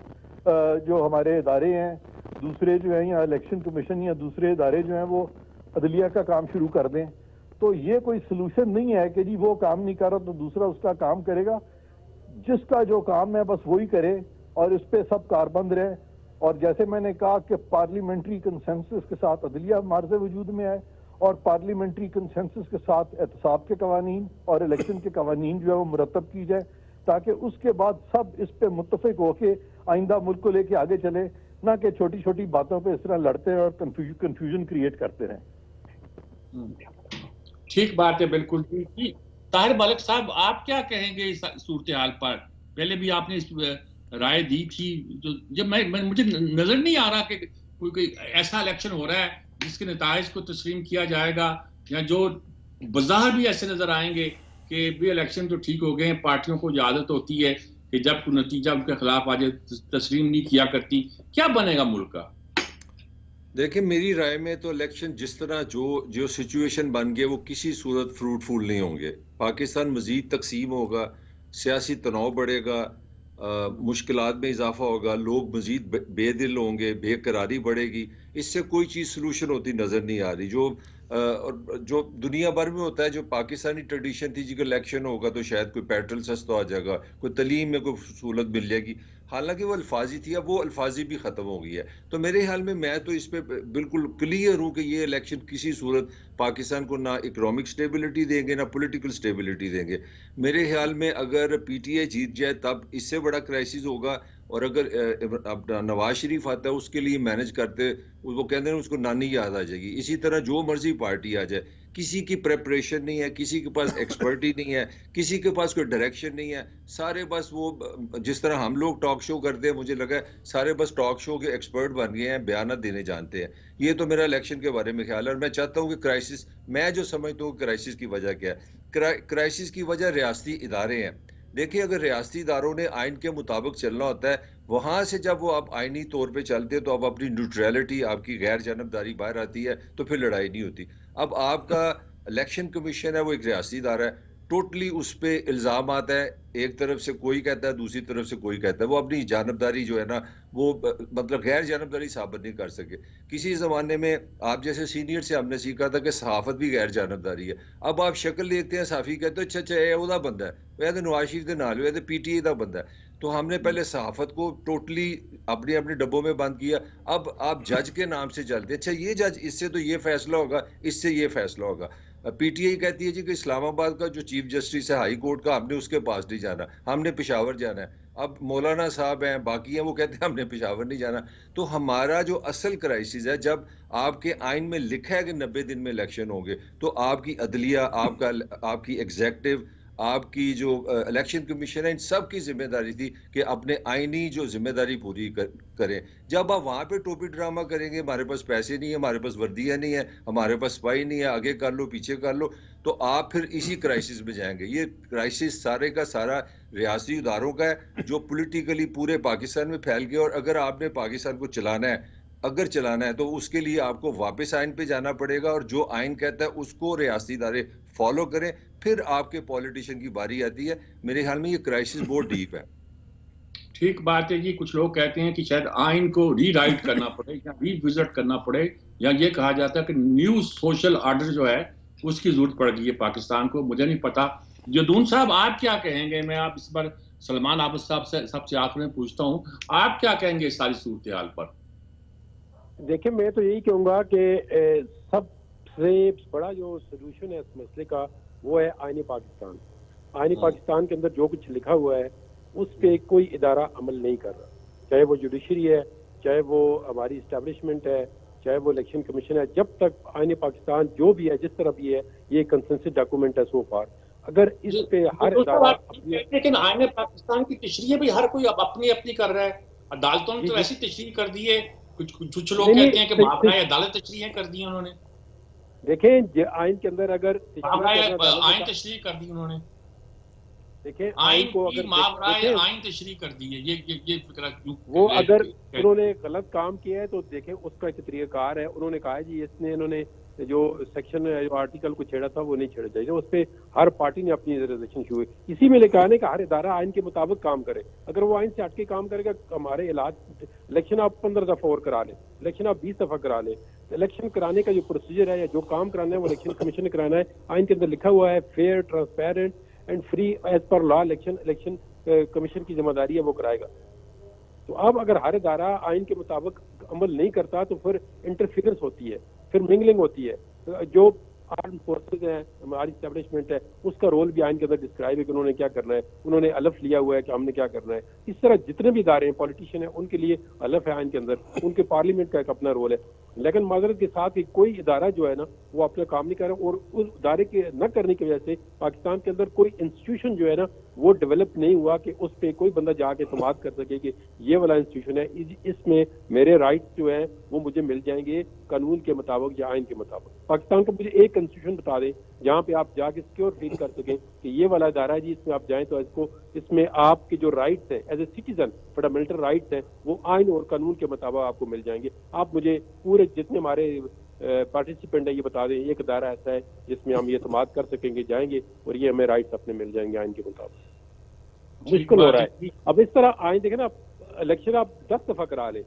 जो हमारे इदारे हैं दूसरे जो हैं या इलेक्शन कमीशन या दूसरे इदारे जो हैं वो अदलिया का काम शुरू कर दें। तो ये कोई सलूशन नहीं है कि जी वो काम नहीं कर रहा तो दूसरा उसका काम करेगा। जिसका जो काम है बस वही करे और इस पे सब कारबंद रहे। और जैसे मैंने कहा कि पार्लियामेंट्री कंसेंसस के साथ अदलिया हमारे से वजूद में आए और पार्लियामेंट्री कंसेंसस के साथ एहतसाब के कवानीन और इलेक्शन के कवानीन जो है वो मुरतब की जाए, ताकि उसके बाद सब इस पे मुत्तफिक होके आइंदा मुल्क को लेके आगे चले, ना कि छोटी छोटी बातों पे इस तरह लड़ते हैं और कंफ्यूजन क्रिएट करते रहें। ठीक बात है, बिल्कुल। ताहिर मलिक साहब, आप क्या कहेंगे इस सूरत हाल पर? पहले भी आपने इस राय दी थी, जो जब मुझे नजर नहीं आ रहा कि कोई ऐसा इलेक्शन हो रहा है जिसके नताइज को तस्लीम किया जाएगा, या जो बज़ाहिर भी ऐसे नजर आएंगे कि भी इलेक्शन तो ठीक हो गए, पार्टियों को आदत होती है कि जब कोई नतीजा उनके खिलाफ आ जाए तस्लीम नहीं किया करती। क्या बनेगा मुल्क का? देखिए, मेरी राय में तो इलेक्शन जिस तरह जो सिचुएशन बन गए वो किसी सूरत फ्रूटफुल नहीं होंगे। पाकिस्तान मजीद तकसीम होगा, सियासी तनाव बढ़ेगा, मुश्किलात में इजाफा होगा, लोग मजीद बेदिल होंगे, बेकरारी बढ़ेगी। इससे कोई चीज़ सोल्यूशन होती नज़र नहीं आ रही। और जो दुनिया भर में होता है, जो पाकिस्तानी ट्रेडिशन थी जी कि इलेक्शन होगा तो शायद कोई पेट्रोल सस्ता आ जाएगा, कोई तलीम में कोई सहूलत मिल जाएगी, हालांकि वो अल्फाजी थी, अब वो अल्फाजी भी ख़त्म हो गई है। तो मेरे ख्याल में मैं तो इस पे बिल्कुल क्लियर हूँ कि ये इलेक्शन किसी सूरत पाकिस्तान को ना इकोनॉमिक स्टेबिलिटी देंगे ना पॉलिटिकल स्टेबिलिटी देंगे। मेरे ख्याल में अगर पीटीआई जीत जाए तब इससे बड़ा क्राइसिस होगा, और अगर अपना नवाज शरीफ आता है उसके लिए मैनेज करते, वो कहते हैं उसको नानी याद आ जाएगी। इसी तरह जो मर्जी पार्टी आ जाए, किसी की प्रेपरेशन नहीं है, किसी के पास एक्सपर्टी नहीं है, किसी के पास कोई डायरेक्शन नहीं है, सारे बस वो जिस तरह हम लोग टॉक शो करते हैं, मुझे लगा है सारे बस टॉक शो के एक्सपर्ट बन गए हैं, बयान देने जानते हैं। ये तो मेरा इलेक्शन के बारे में ख्याल है। और मैं चाहता हूँ कि क्राइसिस, मैं जो समझता हूँ क्राइसिस की वजह क्या है, क्राइसिस की वजह रियासती इदारे हैं। देखिए, अगर रियासती इदारों ने आइन के मुताबिक चलना होता है, वहां से जब वो आप आइनी तौर पे चलते हैं तो अब अपनी न्यूट्रलिटी, आपकी गैर जानबदारी बाहर आती है, तो फिर लड़ाई नहीं होती। अब आपका इलेक्शन कमीशन है, वो एक रियासती इदारा है, टोटली उस पे इल्ज़ाम आता है, एक तरफ से कोई कहता है, दूसरी तरफ से कोई कहता है, वो अपनी जानबदारी जो है ना, वो मतलब गैर जानबदारी साबित नहीं कर सके। किसी ज़माने में आप जैसे सीनियर से हमने सीखा था कि सहाफ़त भी गैर जानबदारी है। अब आप शक्ल देखते हैं, साफ़ी कहते हो अच्छा अच्छा ये उदा बंदा है, वह तो नवाज शरीफ के नाल, वह तो पीटीआई का बंदा है। तो हमने पहले सहाफ़त को टोटली अपने अपने डब्बों में बंद किया। अब आप जज के नाम से चलते, अच्छा ये जज, इससे तो ये फैसला होगा, इससे ये फैसला होगा। पीटीआई कहती है जी कि इस्लामाबाद का जो चीफ जस्टिस है हाई कोर्ट का, हमने उसके पास नहीं जाना, हमने पेशावर जाना है। अब मौलाना साहब हैं, बाकी हैं, वो कहते हैं हमने पेशावर नहीं जाना। तो हमारा जो असल क्राइसिस है, जब आपके आइन में लिखा है कि 90 दिन में इलेक्शन होंगे, तो आपकी अदलिया, आपकी एग्जेक्टिव, आपकी जो इलेक्शन कमीशन है, इन सब की जिम्मेदारी थी कि अपने आईनी जो जिम्मेदारी पूरी करें। जब आप वहां पे टोपी ड्रामा करेंगे, हमारे पास पैसे नहीं है, हमारे पास वर्दियां नहीं है, हमारे पास सिपाही नहीं है, आगे कर लो पीछे कर लो, तो आप फिर इसी क्राइसिस में जाएंगे। ये क्राइसिस सारे का सारा रियासी इदारों का है, जो पॉलिटिकली पूरे पाकिस्तान में फैल गया। और अगर आपने पाकिस्तान को चलाना है, तो उसके लिए आपको वापस आइन पे जाना पड़ेगा, और जो आइन कहता है उसको रियासती इदारे फॉलो करें, फिर आपके पॉलिटिशियन की बारी आती है। मेरे ख्याल में ये क्राइसिस बहुत डीप है। ठीक बात है जी। कुछ लोग कहते हैं कि शायद आइन को रीराइट करना पड़े या रीविजिट करना पड़े, या ये कहा जाता है कि न्यू सोशल ऑर्डर जो है उसकी जरूरत पड़ गई है पाकिस्तान को। मुझे नहीं पता, जदून साहब आप क्या कहेंगे? मैं आप इस पर सलमान आबिद साहब से सबसे आखिर में पूछता हूँ, आप क्या कहेंगे इस सारी सूरत हाल पर? देखिए, मैं तो यही कहूँगा कि सबसे बड़ा जो सोल्यूशन है इस मसले का, वो है आईनी पाकिस्तान। आईनी पाकिस्तान के अंदर जो कुछ लिखा हुआ है उस पे कोई इदारा अमल नहीं कर रहा, चाहे वो जुडिशरी है, चाहे वो हमारी इस्टेब्लिशमेंट है, चाहे वो इलेक्शन कमीशन है। जब तक आईनी पाकिस्तान जो भी है, जिस तरह भी है, ये कंसेंसस डॉक्यूमेंट है सो फार। अगर इस पे हर इदारा, लेकिन आईने पाकिस्तान की तशरीह भी हर कोई अब अपनी अपनी कर रहा है। अदालतों ने तो ऐसी तशरीह कर दी है, कुछ लोग कहते हैं कि मामला अदालत तशरीह कर दी उन्होंने। देखें, आइन के अंदर अगर आइन तशरीह कर दी उन्होंने, देखें आइन को अगर आइन तशरीह कर दी है, ये फिक्रा वो अगर उन्होंने गलत काम किया है तो देखें उसका एक तरीकाकार है। उन्होंने कहा जी इसने इन्होंने जो सेक्शन जो आर्टिकल को छेड़ा था वो नहीं छेड़ा चाहिए, उस पर हर पार्टी ने अपनी रिजर्वेशन शुरू हुई। इसी में लिखा है कि हर इदारा आइन के मुताबिक काम करे। अगर वो आइन से हटके काम करेगा, हमारे इलेक्शन आप 15 दफा और करा लें, इलेक्शन आप 20 दफा करा लें, इलेक्शन कराने का जो प्रोसीजर है या जो काम कराना है वो इलेक्शन कमीशन ने कराना है। आइन के अंदर लिखा हुआ है fair, transparent and free as per law. Election commission की जिम्मेदारी है, वो कराएगा। तो अब अगर हर इदारा आइन के मुताबिक अमल नहीं करता तो फिर इंटरफेरेंस होती है, फिर मिंगलिंग होती है। जो आर्म फोर्सेज है, हमारी एस्टेब्लिशमेंट है, उसका रोल भी आइन के अंदर डिस्क्राइब है कि उन्होंने क्या करना है। उन्होंने अलफ लिया हुआ है कि हमने क्या करना है। इस तरह जितने भी इदारे हैं, पॉलिटिशियन है, उनके लिए अलफ है आइन के अंदर, उनके पार्लियामेंट का एक अपना रोल है। लेकिन माजरत के साथ ही कोई इदारा जो है ना वो अपना काम नहीं कर रहा, और उस इदारे के न करने की वजह से पाकिस्तान के अंदर कोई इंस्टीट्यूशन जो है ना वो डेवलप नहीं हुआ कि उस पर कोई बंदा जाके इत्मीनाद कर सके कि ये वाला इंस्टीट्यूशन है, इसमें मेरे राइट्स जो है वो मुझे मिल जाएंगे कानून के मुताबिक या आइन के मुताबिक। पाकिस्तान को मुझे एक इंस्टीट्यूशन बता दें जहाँ पे आप जाके सिक्योर फील कर सकें कि ये वाला इदारा है जी, इसमें आप जाएं तो इसमें आपके जो राइट्स हैं as a citizen, fundamental rights हैं, वो आइन और कानून के मुताबिक आपको मिल जाएंगे। आप मुझे पूरे जितने हमारे पार्टिसिपेंट है ये बता दें एक इदारा ऐसा है जिसमें हम ये इत्मीनाद कर सकेंगे, जाएंगे और ये हमें राइट्स अपने मिल जाएंगे आइन के मुताबिक। मुश्किल हो रहा है। अब इस तरह आइन देखें ना, इलेक्शन आप 10 दफा करा ले,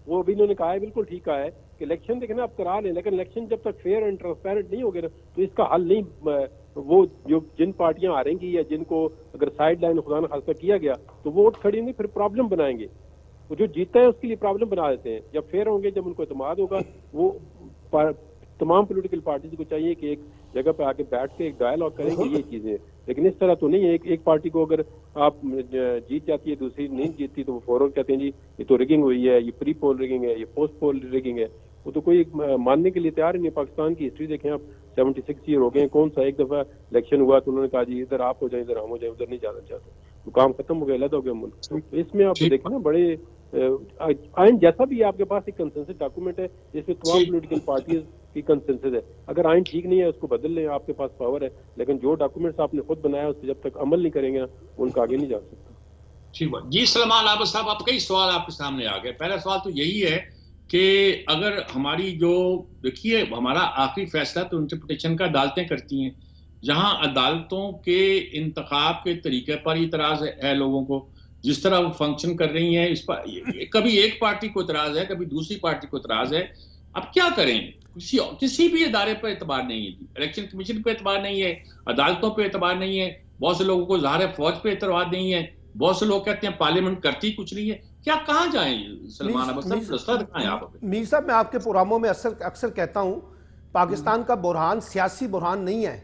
वो भी इन्होंने कहा है, बिल्कुल ठीक कहा है कि इलेक्शन देखना आप करा लें, लेकिन इलेक्शन जब तक फेयर एंड ट्रांसपेरेंट नहीं होगे ना तो इसका हल नहीं। वो जो जिन पार्टियां हारेंगी या जिनको अगर साइड लाइन खुदा न खास्ता किया गया तो वोट खड़ी नहीं, फिर प्रॉब्लम बनाएंगे। वो जो जीता है उसके लिए प्रॉब्लम बना देते हैं। जब फेयर होंगे, जब उनको एतमाद होगा, वो तमाम पॉलिटिकल पार्टीज को चाहिए कि एक जगह पे आके बैठ के एक डायलॉग करेंगे ये चीजें। लेकिन इस तरह तो नहीं है, एक पार्टी को अगर आप जीत जाती है, दूसरी नहीं जीतती, तो वो फौरन कहते हैं जी ये तो रिगिंग हुई है, ये प्री पोल रिगिंग है, ये पोस्ट पोल रिगिंग है। वो तो कोई मानने के लिए तैयार ही नहीं। पाकिस्तान की हिस्ट्री देखें आप, 76 ईयर हो गए, कौन सा एक दफा इलेक्शन हुआ तो उन्होंने कहा जी इधर आप हो जाए, इधर हम हो जाए, उधर नहीं जाना चाहते, तो काम खत्म हो गया, अलग हो गया मुल्क। तो इसमें आप देखें ना, बड़े आइन जैसा भी आपके पास एक कंसेंसस डॉक्यूमेंट है जिसमें तमाम पॉलिटिकल पार्टीज की कंसेंसस है। अगर आइन ठीक नहीं है उसको बदल लें, आपके पास पावर है, लेकिन जो डॉक्यूमेंट्स आपने खुद बनाया उस पर जब तक अमल नहीं करेंगे उनका आगे नहीं जा सकता। ठीक बात जी। सलमान आबद साहब, आप कई सवाल आपके सामने आ गए। पहला सवाल तो यही है कि अगर हमारी जो देखिए हमारा आखिरी फैसला तो इंटरप्रिटेशन का अदालतें करती हैं, जहां अदालतों के इंतखाब के तरीके पर इतराज है लोगों को, जिस तरह वो फंक्शन कर रही हैं, इस पर कभी एक पार्टी को इतराज है, कभी दूसरी पार्टी को इतराज है। अब क्या करें? किसी भी इदारे पर एतबार नहीं है, इलेक्शन कमीशन पे एतबार नहीं है, अदालतों पे एतबार नहीं है, बहुत से लोगों को ज़ाहिर है फौज पे एतबार नहीं है, बहुत से लोग कहते हैं पार्लियामेंट करती कुछ नहीं है। क्या कहाँ जाएं सलमान अहमद साहब, रास्ता दिखाएं आप। मीर साहब, मैं आपके प्रोग्रामों में अक्सर कहता हूं, पाकिस्तान का बुरहान सियासी बुरहान नहीं है,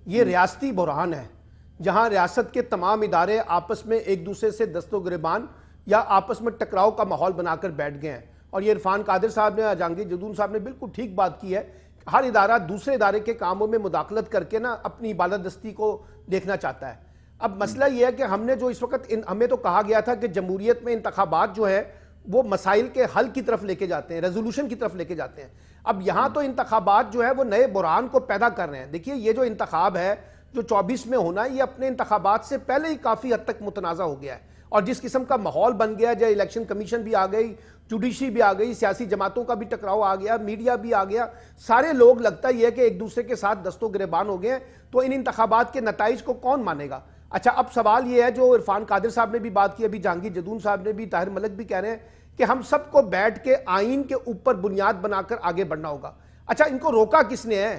ये रियासती बुरहान है, जहां रियासत के तमाम इदारे आपस में एक दूसरे से दस्तोगिरबान या आपस में टकराव का माहौल बनाकर बैठ गए हैं। और ये इरफान कादिर साहब ने, जहांगीर जदून साहब ने बिल्कुल ठीक बात की है। हर इदारा दूसरे इदारे के कामों में मुदाखलत करके ना अपनी बालादस्ती को देखना चाहता है। अब मसला यह है कि हमने जो इस वक्त हमें तो कहा गया था कि जमहूरियत में इंतखाबात जो है वो मसाइल के हल की तरफ लेके जाते हैं, रेजोल्यूशन की तरफ लेके जाते हैं। अब यहाँ तो इंतखाबात जो है वो नए बुरहान को पैदा कर रहे हैं। देखिए, ये जो इंतखाब है जो 24 में होना है, ये अपने इंतखाबात से पहले ही काफ़ी हद तक मुतनाज़ा हो गया है। और जिस किस्म का माहौल बन गया, जो इलेक्शन कमीशन भी आ गई, जुडिशरी भी आ गई, सियासी जमातों का भी टकराव आ गया, मीडिया भी आ गया, सारे लोग लगता ही है कि एक दूसरे के साथ दस्तों गिरेबान हो गए हैं। तो इन इंतखाबात के नताइज को कौन मानेगा? अच्छा, अब सवाल ये है, जो इरफान कादिर साहब ने भी बात की, अभी जहांगीर जदून साहब ने भी, ताहिर मलिक भी कह रहे हैं कि हम सबको बैठ के आइन के ऊपर बुनियाद बनाकर आगे बढ़ना होगा। अच्छा, इनको रोका किसने है?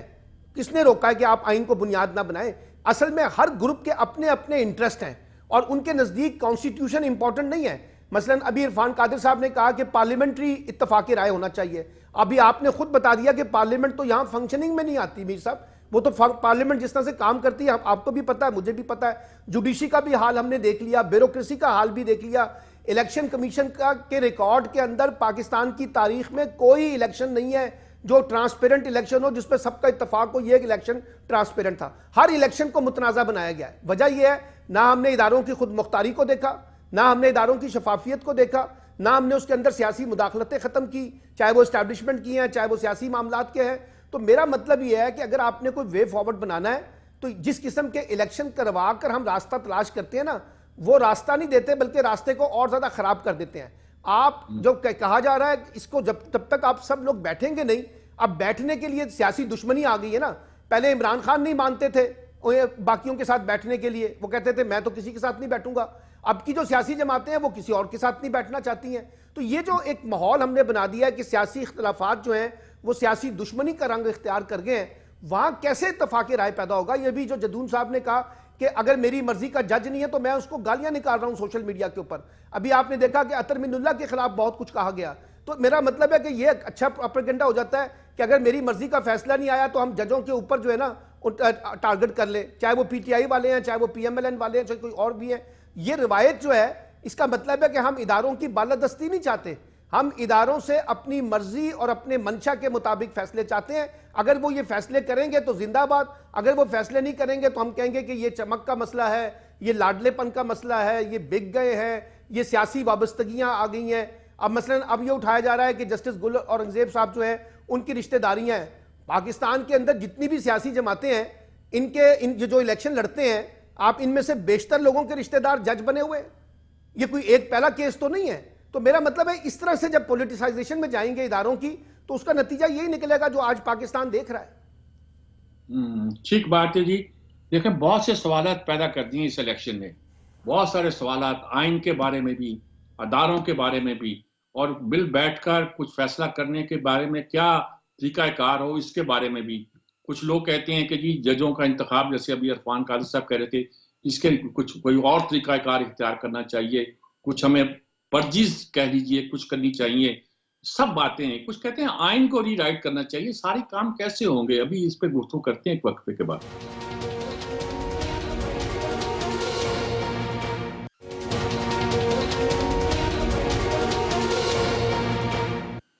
किसने रोका है कि आप आइन को बुनियाद ना बनाएं? असल में हर ग्रुप के अपने अपने इंटरेस्ट हैं और उनके नजदीक कॉन्स्टिट्यूशन इंपॉर्टेंट नहीं है। मसलन अभी इरफान कादिर साहब ने कहा कि पार्लियामेंट्री इत्तफाकी राय होना चाहिए। अभी आपने खुद बता दिया कि पार्लियामेंट तो यहां फंक्शनिंग में नहीं आती। मीर साहब, वो तो पार्लियामेंट जिस तरह से काम करती है आपको भी पता है, मुझे भी पता है। जुडिशरी का भी हाल हमने देख लिया, ब्यूरोक्रेसी का हाल भी देख लिया। इलेक्शन कमीशन का के रिकॉर्ड के अंदर पाकिस्तान की तारीख में कोई इलेक्शन नहीं है जो ट्रांसपेरेंट इलेक्शन हो, जिसपे सबका इत्तेफाक हो ये इलेक्शन ट्रांसपेरेंट था। हर इलेक्शन को मुतनाज़ा बनाया गया है। वजह यह है, ना हमने इदारों की खुद मुख्तारी को देखा, ना हमने इदारों की शफाफियत को देखा, ना हमने उसके अंदर सियासी मुदाखलतें ख़त्म की, चाहे वो इस्टेब्लिशमेंट की हैं, चाहे वो सियासी मामलात के हैं। तो मेरा मतलब यह है कि अगर आपने कोई वे फॉरवर्ड बनाना है तो जिस किस्म के इलेक्शन करवा कर हम रास्ता तलाश करते हैं ना, वो रास्ता नहीं देते, बल्कि रास्ते को और ज़्यादा ख़राब कर देते हैं। आप जो कहा जा रहा है, इसको जब तक आप सब लोग बैठेंगे नहीं, अब बैठने के लिए सियासी दुश्मनी आ गई है ना। पहले इमरान खान नहीं मानते थे बाकियों के साथ बैठने के लिए, वो कहते थे मैं तो किसी के साथ नहीं बैठूंगा। अब की जो सियासी जमातें हैं वो किसी और के साथ नहीं बैठना चाहती हैं। तो ये जो एक माहौल हमने बना दिया है कि सियासी इख्तलाफात जो हैं वो सियासी दुश्मनी का रंग इख्तियार कर गए हैं, वहां कैसे इत्तफाक़ राय पैदा होगा? ये भी जो जदून साहब ने कहा कि अगर मेरी मर्जी का जज नहीं है तो मैं उसको गालियां निकाल रहा हूं सोशल मीडिया के ऊपर। अभी आपने देखा कि अतर मिनुल्लाह के खिलाफ बहुत कुछ कहा गया। तो मेरा मतलब है कि ये अच्छा प्रोपेगेंडा हो जाता है कि अगर मेरी मर्जी का फैसला नहीं आया तो हम जजों के ऊपर जो है ना टारगेट कर ले, चाहे वो पीटीआई वाले हैं, चाहे वो पीएमएलएन वाले हैं, चाहे कोई और भी है। ये रिवायत जो है, इसका मतलब है कि हम इदारों की बालादस्ती नहीं चाहते, हम इदारों से अपनी मर्जी और अपने मंशा के मुताबिक फैसले चाहते हैं। अगर वो ये फैसले करेंगे तो जिंदाबाद, अगर वो फैसले नहीं करेंगे तो हम कहेंगे कि ये चमक का मसला है, ये लाडलेपन का मसला है, ये बिक गए हैं, ये सियासी वाबस्तगियां आ गई हैं। अब मसलन अब ये उठाया जा रहा है कि जस्टिस गुल औरंगजेब साहब जो है उनकी रिश्तेदारियां हैं। पाकिस्तान के अंदर जितनी भी सियासी जमातें हैं, इनके जो इलेक्शन लड़ते हैं, आप इनमें से बेशतर लोगों के रिश्तेदार जज बने हुए हैं। ये कोई एक पहला केस तो नहीं है। तो मेरा मतलब है, इस तरह से जब पॉलिटिसाइजेशन में जाएंगे इदारों की तो उसका नतीजा यही निकलेगा जो आज पाकिस्तान देख रहा है। ठीक बात है जी। देखें, बहुत से सवाल पैदा कर दिए इस इलेक्शन ने, बहुत सारे सवाल आइन के बारे में भी, अदारों के बारे में भी, और बिल बैठकर कुछ फैसला करने के बारे में क्या तरीकाकार हो, इसके बारे में भी कुछ लोग कहते हैं कि जी जजों का इंतखाब, जैसे अभी इरफान कादिर साहब कह रहे थे, इसके कुछ कोई और तरीकाकार इख्तियार करना चाहिए, कुछ हमें वर्जिश कह लीजिए कुछ करनी चाहिए, सब बातें हैं। कुछ कहते हैं आइन को रीराइट करना चाहिए। सारे काम कैसे होंगे, अभी इस पे गुफ्तगू करते हैं एक वक्फे के बाद।